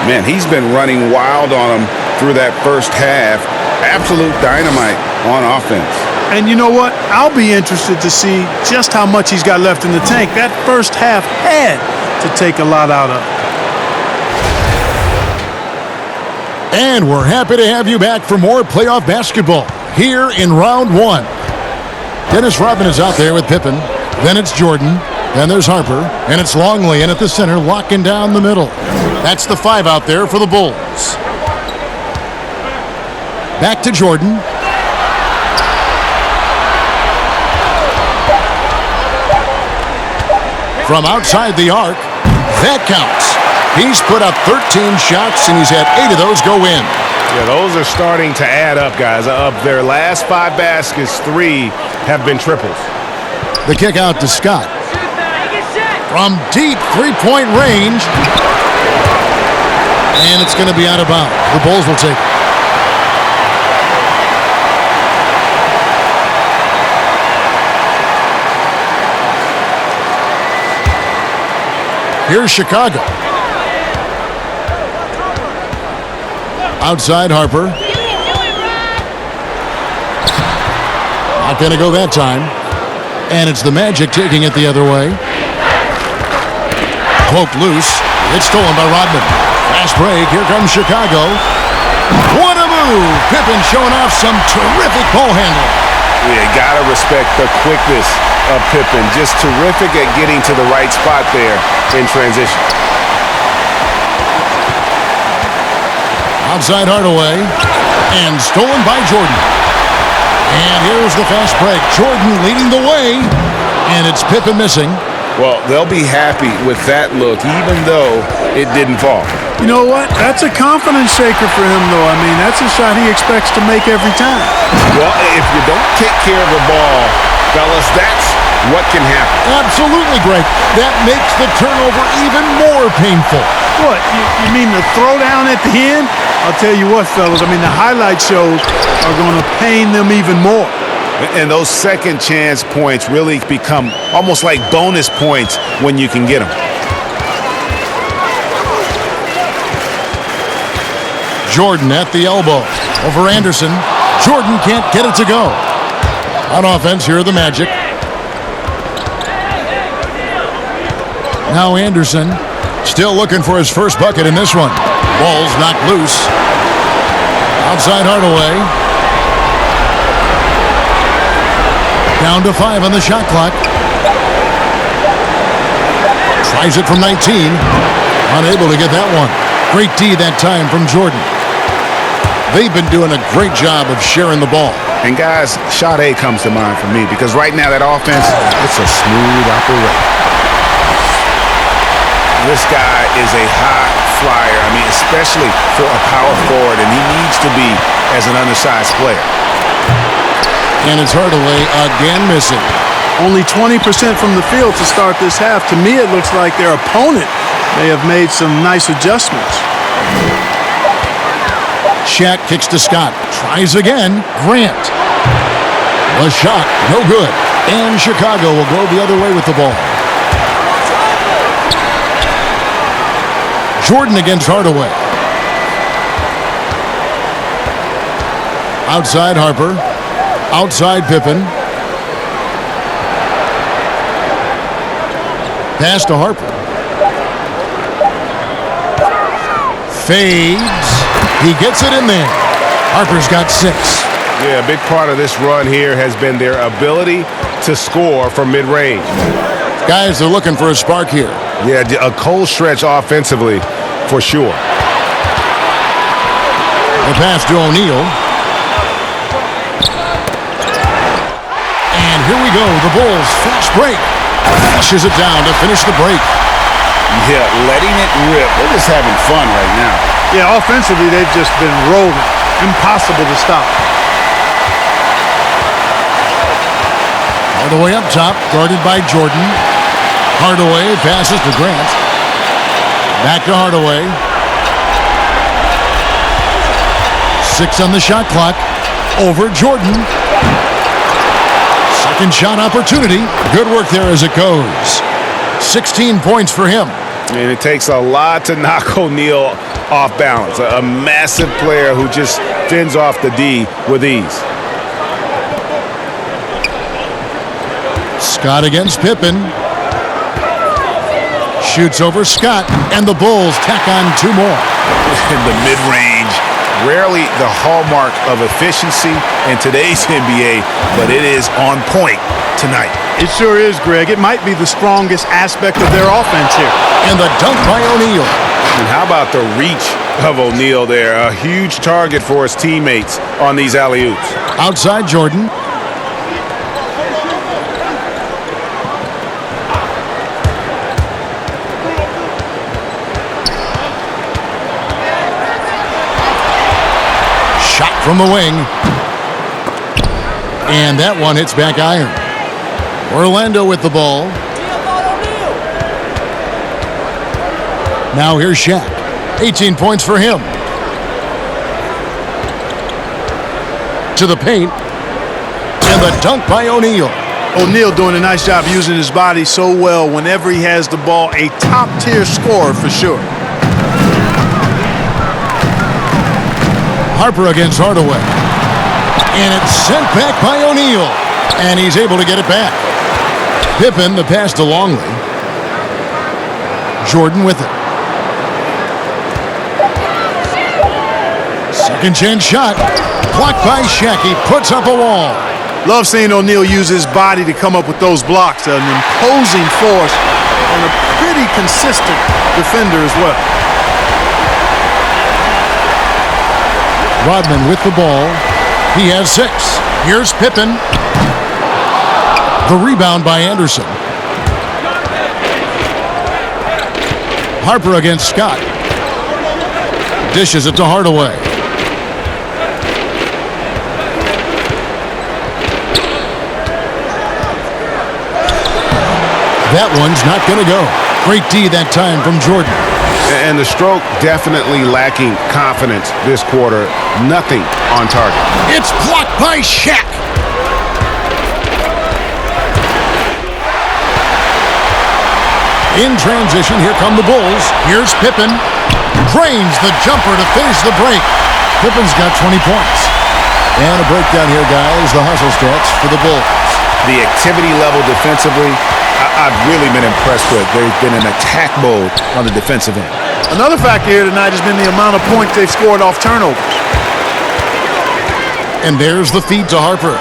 Man, he's been running wild on them through that first half. Absolute dynamite on offense. And you know what? I'll be interested to see just how much he's got left in the tank. That first half had to take a lot out of. And we're happy to have you back for more playoff basketball here in round 1. Dennis Rodman is out there with Pippen. Then it's Jordan. Then there's Harper. And it's Longley in at the center, locking down the middle. That's the 5 out there for the Bulls. Back to Jordan. From outside the arc, that counts. He's put up 13 shots, and he's had 8 of those go in. Yeah, those are starting to add up, guys. Of their last 5 baskets, 3 have been triples. The kick out to Scott. From deep three-point range. And it's going to be out of bounds. The Bulls will take it. Here's Chicago. Outside Harper. Not going to go that time. And it's the Magic taking it the other way. Cloaked loose. It's stolen by Rodman. Fast break. Here comes Chicago. What a move. Pippen showing off some terrific ball handling. You gotta respect the quickness of Pippen. Just terrific at getting to the right spot there in transition. Outside Hardaway. And stolen by Jordan. And here's the fast break. Jordan leading the way. And it's Pippen missing. Well, they'll be happy with that look, even though it didn't fall. You know what? That's a confidence shaker for him, though. I mean, that's a shot he expects to make every time. Well, if you don't take care of the ball, fellas, that's what can happen. Absolutely, Greg. That makes the turnover even more painful. What? You mean the throwdown at the end? I'll tell you what, fellas. I mean, the highlight shows are going to pain them even more. And those second chance points really become almost like bonus points when you can get them. Jordan at the elbow. Over Anderson. Jordan can't get it to go. On offense, here are the Magic. Now Anderson. Still looking for his first bucket in this one. Ball's knocked loose. Outside Hardaway. Down to 5 on the shot clock. Tries it from 19. Unable to get that one. Great D that time from Jordan. They've been doing a great job of sharing the ball. And guys, shot A comes to mind for me because right now that offense, it's a smooth operation. This guy is a high flyer. I mean, especially for a power forward, and he needs to be as an undersized player. And it's Hardaway again missing. Only 20% from the field to start this half. To me, it looks like their opponent may have made some nice adjustments. Shaq kicks to Scott. Tries again. Grant. The shot, no good. And Chicago will go the other way with the ball. Jordan against Hardaway. Outside Harper. Outside Pippen. Pass to Harper. Fades. He gets it in there. Harper's got 6. Yeah, a big part of this run here has been their ability to score from mid-range. Guys, they're looking for a spark here. Yeah, a cold stretch offensively for sure. The pass to O'Neal. And here we go. The Bulls fast break. Flushes it down to finish the break. Yeah, letting it rip. They're just having fun right now. Yeah, offensively, they've just been rolling. Impossible to stop. Hardaway up top, guarded by Jordan. Hardaway passes to Grant. Back to Hardaway. 6 on the shot clock. Over Jordan. Second shot opportunity. Good work there as it goes. 16 points for him. And it takes a lot to knock O'Neal off balance. A massive player who just fends off the D with ease. Scott against Pippen. Shoots over Scott, and the Bulls tack on 2 more. In the mid-range, rarely the hallmark of efficiency in today's NBA, but it is on point tonight. It sure is, Greg. It might be the strongest aspect of their offense here. And the dunk by O'Neal. And how about the reach of O'Neal there? A huge target for his teammates on these alley-oops. Outside Jordan. Shot from the wing. And that one hits back iron. Orlando with the ball. Now here's Shaq. 18 points for him. To the paint. And the dunk by O'Neal. O'Neal doing a nice job using his body so well whenever he has the ball. A top-tier scorer for sure. Harper against Hardaway. And it's sent back by O'Neal. And he's able to get it back. Pippen, the pass to Longley. Jordan with it. Second chance shot. Blocked by Shaq. He puts up a wall. Love seeing O'Neal use his body to come up with those blocks. An imposing force and a pretty consistent defender as well. Rodman with the ball. He has 6. Here's Pippen. The rebound by Anderson. Harper against Scott. Dishes it to Hardaway. That one's not going to go. Great D that time from Jordan. And the stroke definitely lacking confidence this quarter. Nothing on target. It's blocked by Shaq. In transition, here come the Bulls. Here's Pippen. Drains the jumper to finish the break. Pippen's got 20 points. And a breakdown here, guys. The hustle stats for the Bulls. The activity level defensively, I've really been impressed with. They've been in attack mode on the defensive end. Another factor here tonight has been the amount of points they've scored off turnovers. And there's the feed to Harper.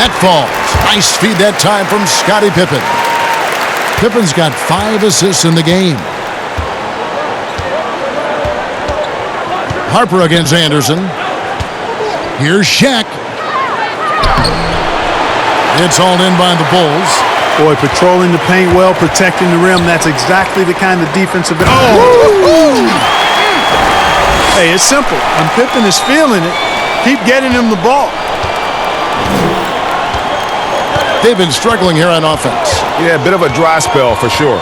That falls. Nice feed that time from Scottie Pippen. Pippen's got 5 assists in the game. Harper against Anderson. Here's Shaq. It's hauled in by the Bulls. Boy, patrolling the paint well, protecting the rim. That's exactly the kind of defensive. Oh! Hey, it's simple. When Pippen is feeling it, keep getting him the ball. They've been struggling here on offense. Yeah, a bit of a dry spell for sure.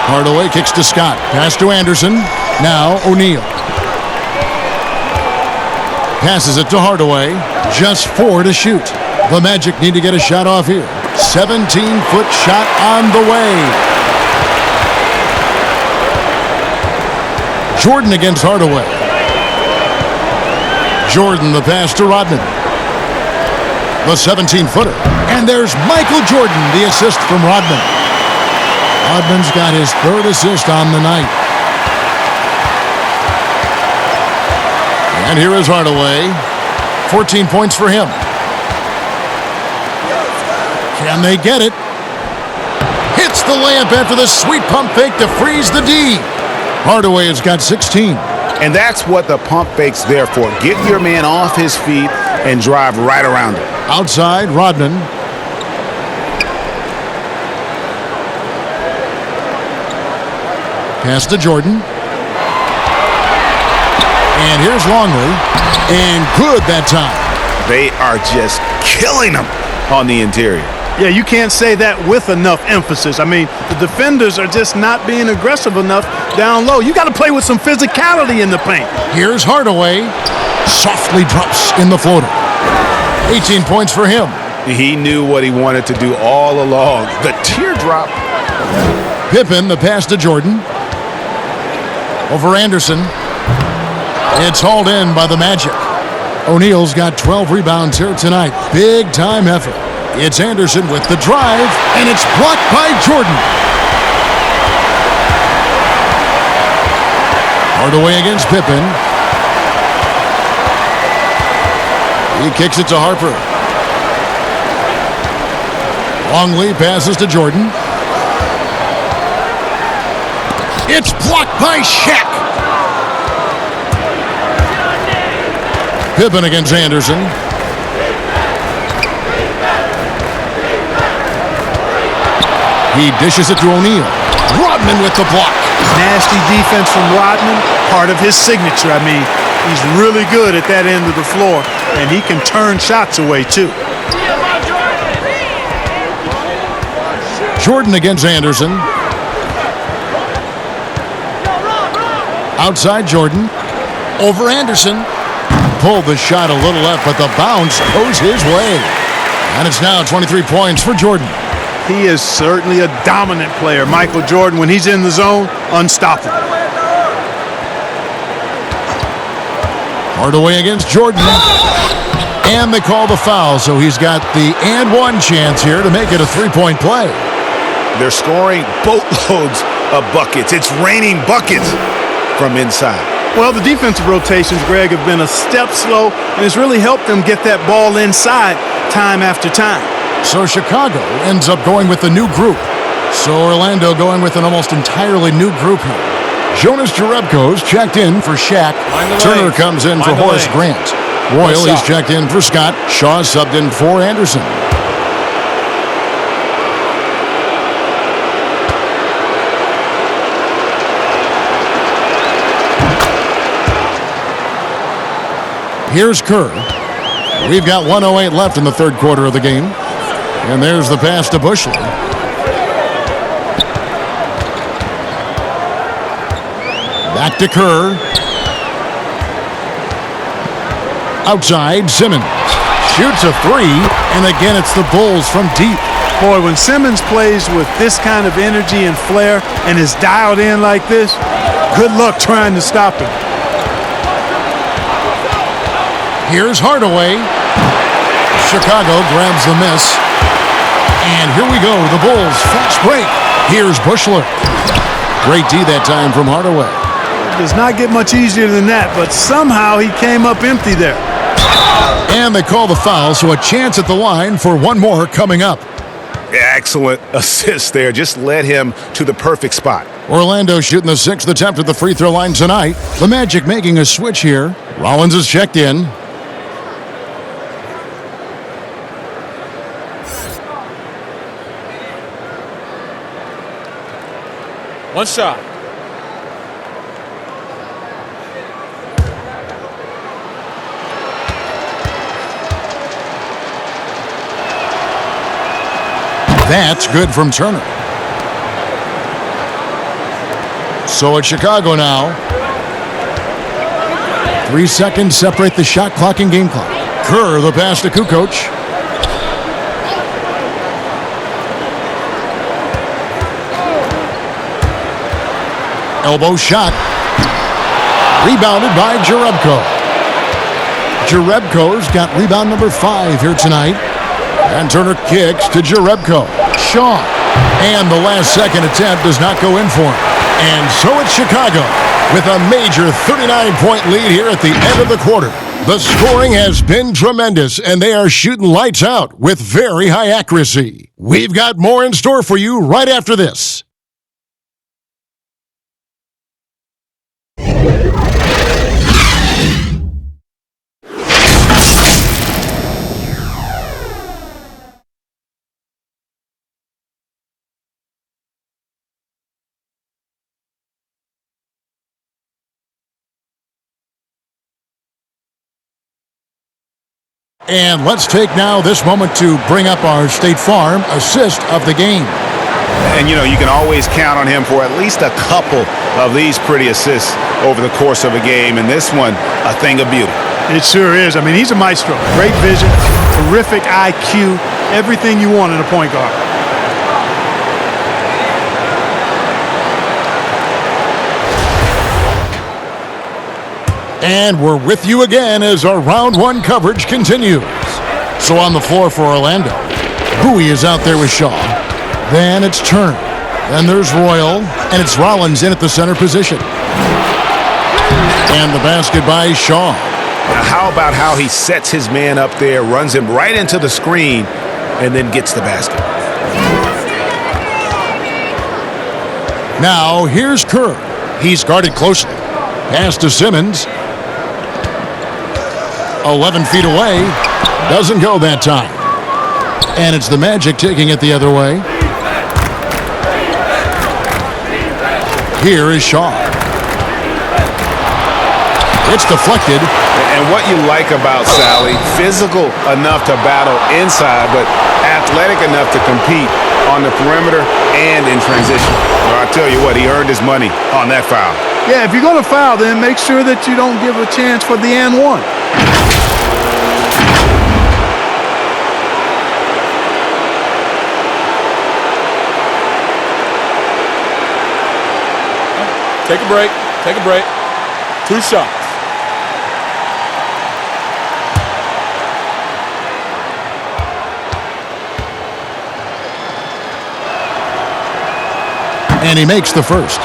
Hardaway kicks to Scott. Pass to Anderson. Now O'Neal. Passes it to Hardaway. Just 4 to shoot. The Magic need to get a shot off here. 17-foot shot on the way. Jordan against Hardaway. Jordan, the pass to Rodman. The 17-footer. And there's Michael Jordan, the assist from Rodman. Rodman's got his 3rd assist on the night. And here is Hardaway. 14 points for him. Can they get it? Hits the layup after the sweet pump fake to freeze the D. Hardaway has got 16. And that's what the pump fake's there for. Get your man off his feet and drive right around him. Outside, Rodman. Pass to Jordan. And here's Longley. And good that time. They are just killing them on the interior. Yeah, you can't say that with enough emphasis. I mean, the defenders are just not being aggressive enough down low. You got to play with some physicality in the paint. Here's Hardaway. Softly drops in the floater. 18 points for him. He knew what he wanted to do all along. The teardrop. Pippen, the pass to Jordan. Over Anderson. It's hauled in by the Magic. O'Neal's got 12 rebounds here tonight. Big time effort. It's Anderson with the drive, and it's blocked by Jordan. Hardaway against Pippen. He kicks it to Harper. Longley passes to Jordan. It's blocked by Shaq. Pippen against Anderson. He dishes it to O'Neal. Rodman with the block. Nasty defense from Rodman, part of his signature. I mean, he's really good at that end of the floor, and he can turn shots away, too. Jordan against Anderson. Outside Jordan. Over Anderson. Pulled the shot a little left, but the bounce goes his way. And it's now 23 points for Jordan. He is certainly a dominant player. Michael Jordan, when he's in the zone, unstoppable. Hardaway against Jordan. And they call the foul, so he's got the and one chance here to make it a three-point play. They're scoring boatloads of buckets. It's raining buckets from inside. Well, the defensive rotations, Greg, have been a step slow, and it's really helped them get that ball inside time after time. So Chicago ends up going with a new group. So Orlando going with an almost entirely new group here. Jonas Jerebko's checked in for Shaq. Turner comes in for Horace Grant. Royal is checked in for Scott. Shaw subbed in for Anderson. Here's Kerr. We've got 1:08 left in the third quarter of the game. And there's the pass to Bushley. Back to Kerr. Outside, Simmons. Shoots a three, and again it's the Bulls from deep. Boy, when Simmons plays with this kind of energy and flair and is dialed in like this, good luck trying to stop him. Here's Hardaway. Chicago grabs the miss. And here we go, the Bulls fast break. Here's Bushler. Great D that time from Hardaway. It does not get much easier than that, but somehow he came up empty there. And they call the foul, so a chance at the line for one more coming up. Excellent assist there. Just led him to the perfect spot. Orlando shooting the sixth attempt at the free throw line tonight. The Magic making a switch here. Rollins is checked in. One shot. That's good from Turner. So it's Chicago now. 3 seconds separate the shot clock and game clock. Kerr, the pass to Kukoc. Elbow shot. Rebounded by Jerebko. Jerebko's got rebound number 5 here tonight. And Turner kicks to Jerebko. Shaw. And the last second attempt does not go in for him. And so it's Chicago with a major 39-point lead here at the end of the quarter. The scoring has been tremendous, and they are shooting lights out with very high accuracy. We've got more in store for you right after this. And let's take now this moment to bring up our State Farm assist of the game. And, you know, you can always count on him for at least a couple of these pretty assists over the course of a game. And this one, a thing of beauty. It sure is. I mean, he's a maestro. Great vision, terrific IQ, everything you want in a point guard. And we're with you again as our round one coverage continues. So on the floor for Orlando, Bowie is out there with Shaw. Then it's Turner. Then there's Royal, and it's Rollins in at the center position. And the basket by Shaw. Now, how about how he sets his man up there, runs him right into the screen, and then gets the basket. Now here's Kerr. He's guarded closely. Pass to Simmons. 11 feet away. Doesn't go that time. And it's the Magic taking it the other way. Here is Shaw. It's deflected. And what you like about Sally, physical enough to battle inside, but athletic enough to compete on the perimeter and in transition. Well, I tell you what, he earned his money on that foul. Yeah, if you're going to foul, then make sure that you don't give a chance for the and one. Take a break. Take a break. 2 shots. And he makes the first.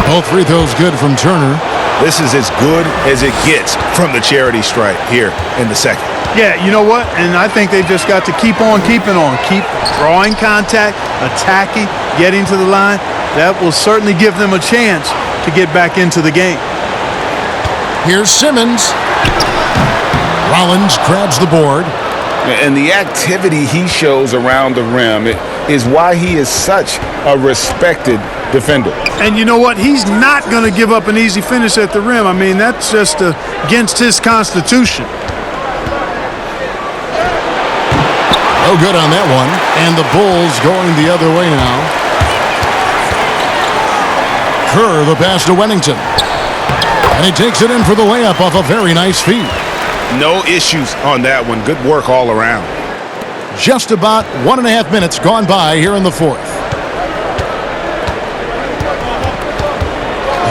Both free throws good from Turner. This is as good as it gets from the charity stripe here in the second. Yeah, you know what? And I think they've just got to keep on keeping on. Keep drawing contact, attacking, getting to the line. That will certainly give them a chance to get back into the game. Here's Simmons. Rollins grabs the board. And the activity he shows around the rim is why he is such a respected defender. And you know what? He's not going to give up an easy finish at the rim. I mean, that's just against his constitution. No good on that one. And the Bulls going the other way now. Kerr, the pass to Wennington. And he takes it in for the layup off a very nice feed. No issues on that one. Good work all around. Just about 1.5 minutes gone by here in the fourth.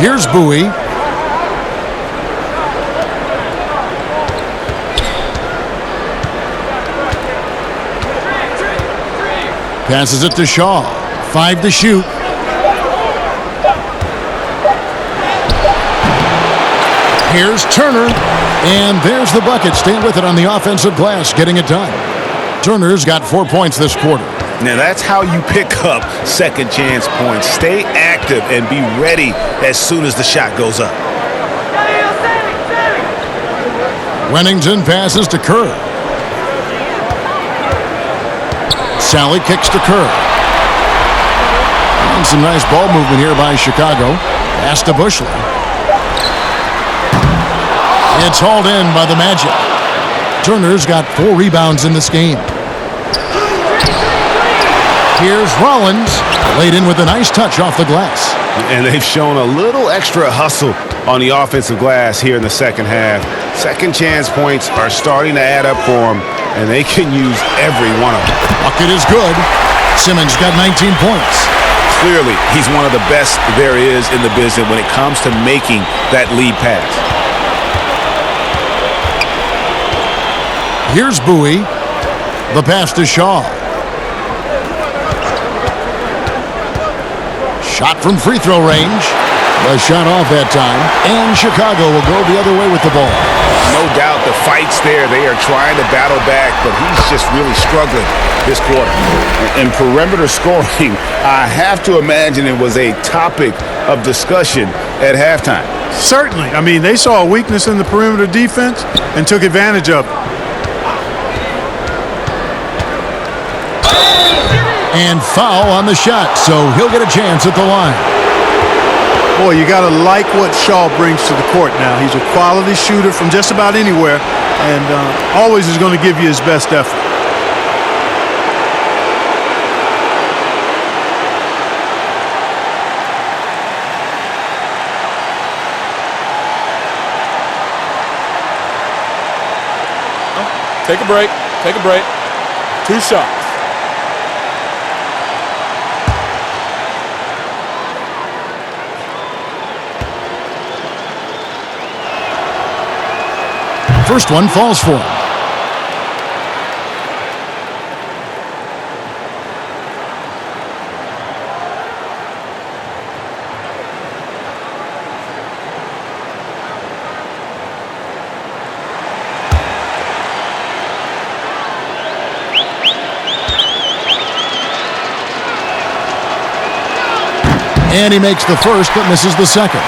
Here's Bowie. Passes it to Shaw. 5 to shoot. Here's Turner. And there's the bucket. Staying with it on the offensive glass, getting it done. Turner's got 4 points this quarter. Now that's how you pick up second chance points. Stay active and be ready as soon as the shot goes up. Wennington passes to Kerr. Sally kicks to Kerr. And some nice ball movement here by Chicago. Pass to Bushley. It's hauled in by the Magic. Turner's got 4 rebounds in this game. Here's Rollins, laid in with a nice touch off the glass. And they've shown a little extra hustle on the offensive glass here in the second half. Second chance points are starting to add up for them, and they can use every one of them. Bucket is good. Simmons got 19 points. Clearly, he's one of the best there is in the business when it comes to making that lead pass. Here's Bowie. The pass to Shaw. Shot from free throw range. The shot off that time. And Chicago will go the other way with the ball. No doubt the fight's there. They are trying to battle back, but he's just really struggling this quarter. And perimeter scoring, I have to imagine it was a topic of discussion at halftime. Certainly. I mean, they saw a weakness in the perimeter defense and took advantage of it. And foul on the shot, so he'll get a chance at the line. Boy, you got to like what Shaw brings to the court now. He's a quality shooter from just about anywhere and always is going to give you his best effort. Take a break. Take a break. 2 shots. First one falls for him. And he makes the first but misses the second.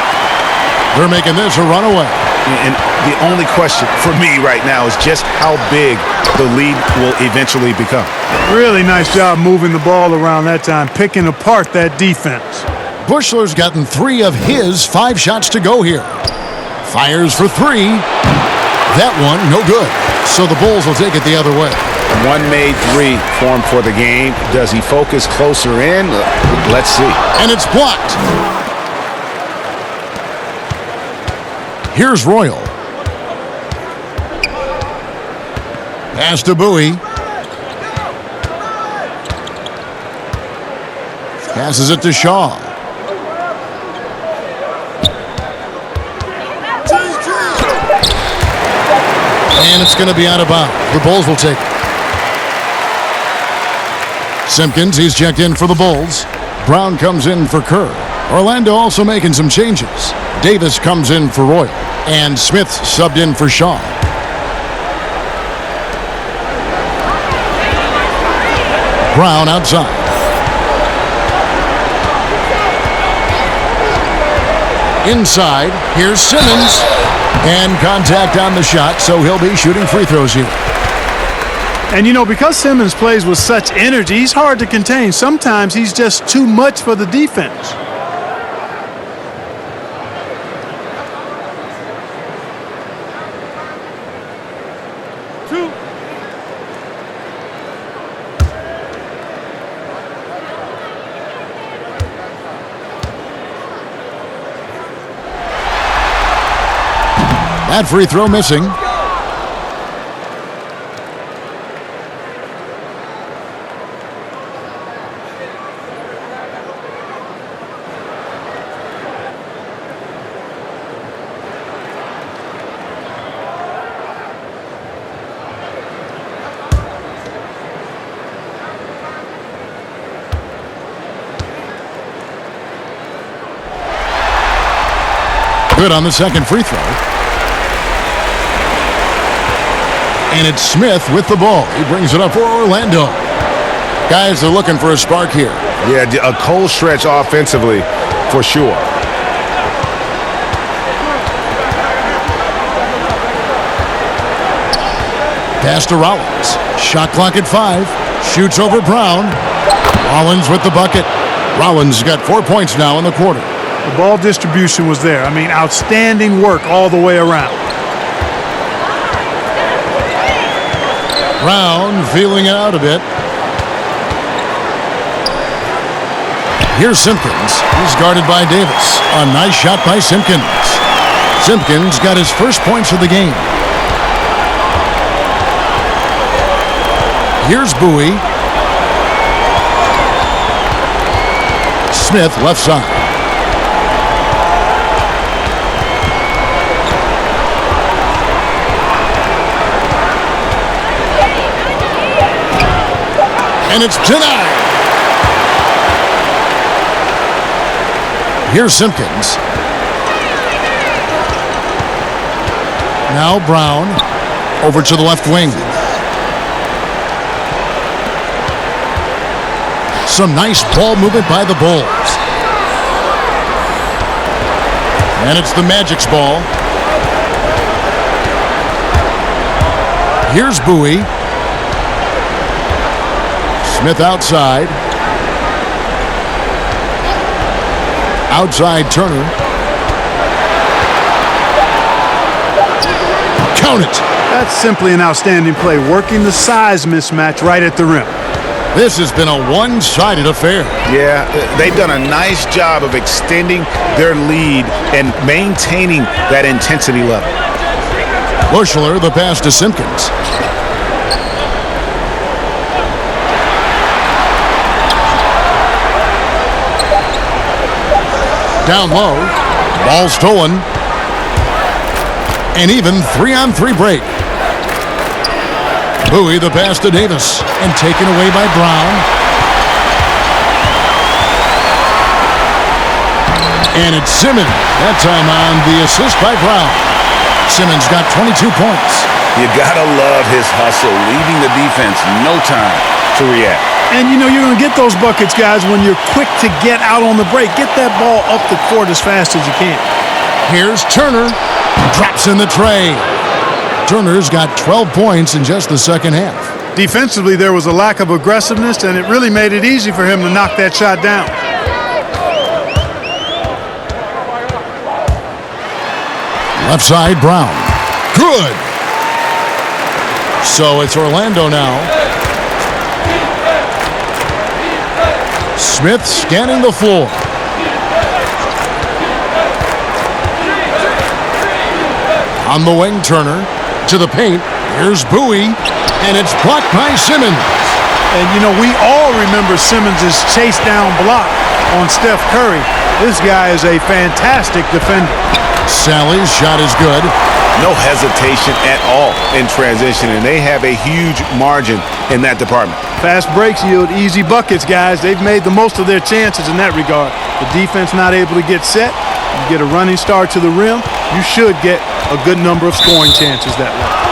They're making this a runaway. And The only question for me right now is just how big the lead will eventually become. Really nice job moving the ball around that time, picking apart that defense. Bushler's gotten 3 of his 5 shots to go here. Fires for 3. That one, no good. So the Bulls will take it the other way. One made 3 for him for the game. Does he focus closer in? Let's see. And it's blocked. Here's Royal. Pass to Bowie. Passes it to Shaw. And it's going to be out of bounds. The Bulls will take it. Simpkins, he's checked in for the Bulls. Brown comes in for Kerr. Orlando also making some changes. Davis comes in for Royal. And Smith subbed in for Shaw. Brown outside. Inside, here's Simmons. And contact on the shot, so he'll be shooting free throws here. And, you know, because Simmons plays with such energy, he's hard to contain. Sometimes he's just too much for the defense. That free throw missing. Good on the second free throw. And it's Smith with the ball. He brings it up for Orlando. Guys are looking for a spark here. Yeah, a cold stretch offensively for sure. Pass to Rollins. Shot clock at 5. Shoots over Brown. Rollins with the bucket. Rollins got 4 points now in the quarter. The ball distribution was there. I mean, outstanding work all the way around. Brown feeling it out a bit. Here's Simpkins. He's guarded by Davis. A nice shot by Simpkins. Simpkins got his first points of the game. Here's Bowie. Smith left side. And it's denied. Here's Simpkins. Now Brown over to the left wing. Some nice ball movement by the Bulls. And it's the Magic's ball. Here's Bowie. Smith outside. Outside Turner. Count it. That's simply an outstanding play, working the size mismatch right at the rim. This has been a one-sided affair. Yeah, they've done a nice job of extending their lead and maintaining that intensity level. Bushler, the pass to Simpkins. Down low, ball stolen, and even 3-on-3 break. Bowie the pass to Davis, and taken away by Brown. And it's Simmons, that time on the assist by Brown. Simmons got 22 points. You gotta love his hustle, leaving the defense no time to react. And, you know, you're going to get those buckets, guys, when you're quick to get out on the break. Get that ball up the court as fast as you can. Here's Turner. Drops in the tray. Turner's got 12 points in just the second half. Defensively, there was a lack of aggressiveness, and it really made it easy for him to knock that shot down. Left side, Brown. Good. So it's Orlando now. Smith scanning the floor. On the wing, Turner. To the paint. Here's Bowie. And it's blocked by Simmons. And, you know, we all remember Simmons' chase down block on Steph Curry. This guy is a fantastic defender. Sally's shot is good. No hesitation at all in transition, and they have a huge margin in that department. Fast breaks yield easy buckets, guys. They've made the most of their chances in that regard. The defense not able to get set. You get a running start to the rim, you should get a good number of scoring chances that way.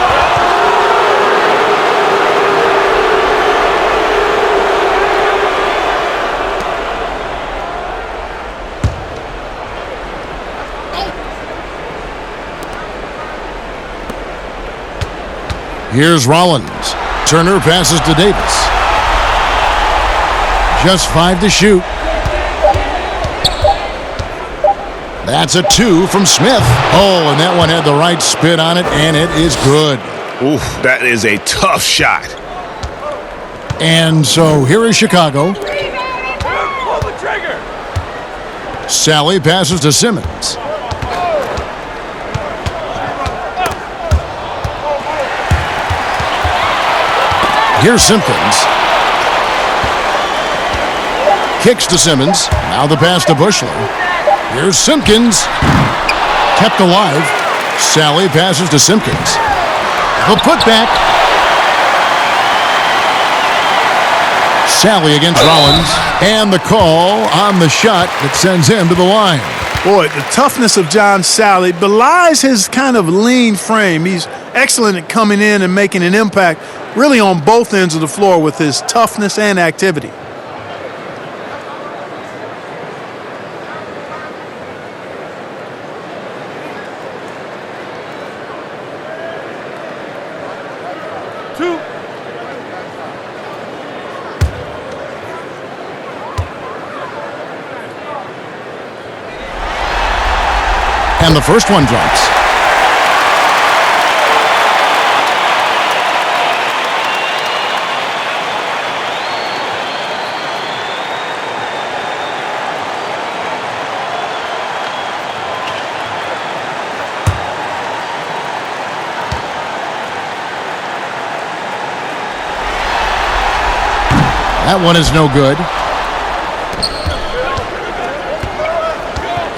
Here's Rollins. Turner passes to Davis. Just 5 to shoot. That's a 2 from Smith. Oh, and that one had the right spin on it, and it is good. Oof, that is a tough shot. And so here is Chicago. Sally passes to Simmons. Here's Simpkins. Kicks to Simmons. Now the pass to Bushler. Here's Simpkins. Kept alive. Sally passes to Simpkins. The putback. Sally against Rollins. And the call on the shot that sends him to the line. Boy, the toughness of John Sally belies his kind of lean frame. He's excellent at coming in and making an impact really on both ends of the floor with his toughness and activity. And the first one drops. That one is no good.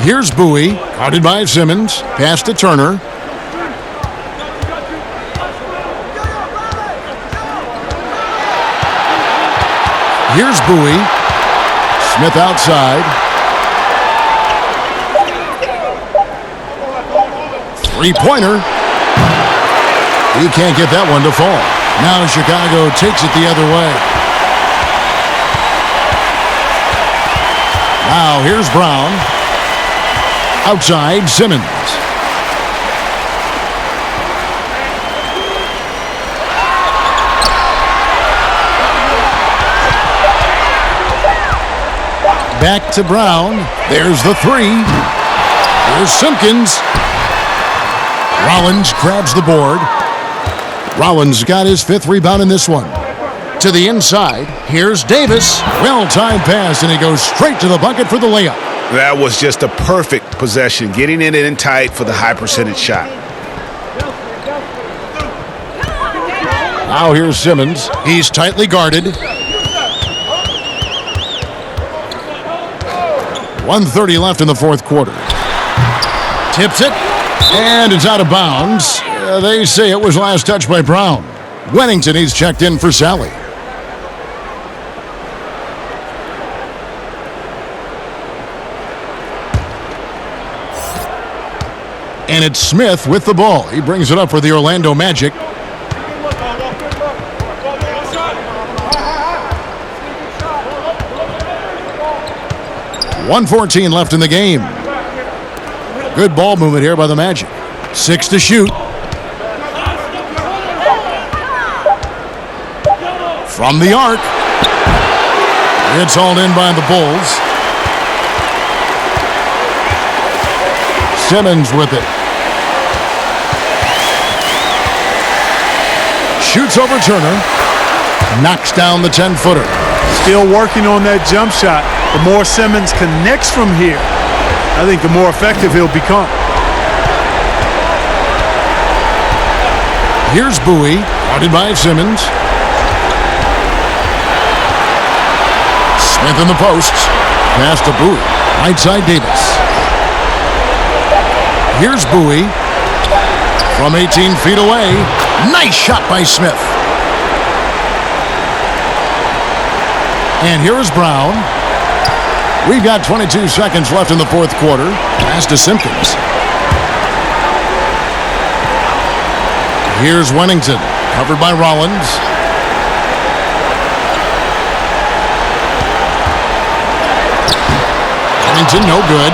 Here's Bowie, guarded by Simmons. Pass to Turner. Here's Bowie. Smith outside. Three-pointer. He can't get that one to fall. Now Chicago takes it the other way. Now here's Brown. Outside, Simmons. Back to Brown. There's the 3. Here's Simpkins. Rollins grabs the board. Rollins got his 5th rebound in this one. To the inside. Here's Davis. Well-timed pass, and he goes straight to the bucket for the layup. That was just a perfect possession, getting it in tight for the high percentage shot. Now here's Simmons. He's tightly guarded. 1:30 left in the fourth quarter. Tips it, and it's out of bounds. They say it was last touched by Brown. Wennington, he's checked in for Sally. And it's Smith with the ball. He brings it up for the Orlando Magic. .114 left in the game. Good ball movement here by the Magic. 6 to shoot. From the arc. It's hauled in by the Bulls. Simmons with it. Shoots over Turner. Knocks down the 10-footer. Still working on that jump shot. The more Simmons connects from here, I think the more effective he'll become. Here's Bowie, guarded by Simmons. Smith in the posts. Pass to Bowie. Right side Davis. Here's Bowie. From 18 feet away. Nice shot by Smith. And here is Brown. We've got 22 seconds left in the fourth quarter. Pass to Simpkins. Here's Wennington, covered by Rollins. Wennington, no good.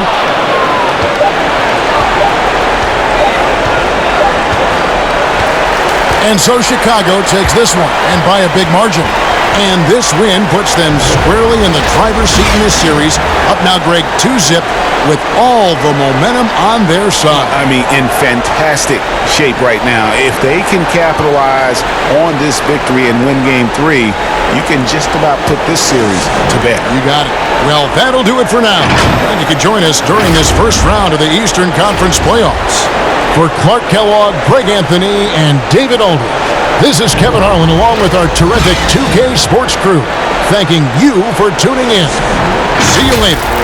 And so Chicago takes this one, and by a big margin. And this win puts them squarely in the driver's seat in this series. Up now, Greg, 2-zip with all the momentum on their side. I mean, in fantastic shape right now. If they can capitalize on this victory and win Game 3, you can just about put this series to bed. You got it. Well, that'll do it for now. And you can join us during this first round of the Eastern Conference playoffs. For Clark Kellogg, Greg Anthony, and David Aldridge, this is Kevin Harlan along with our terrific 2K Sports crew, thanking you for tuning in. See you later.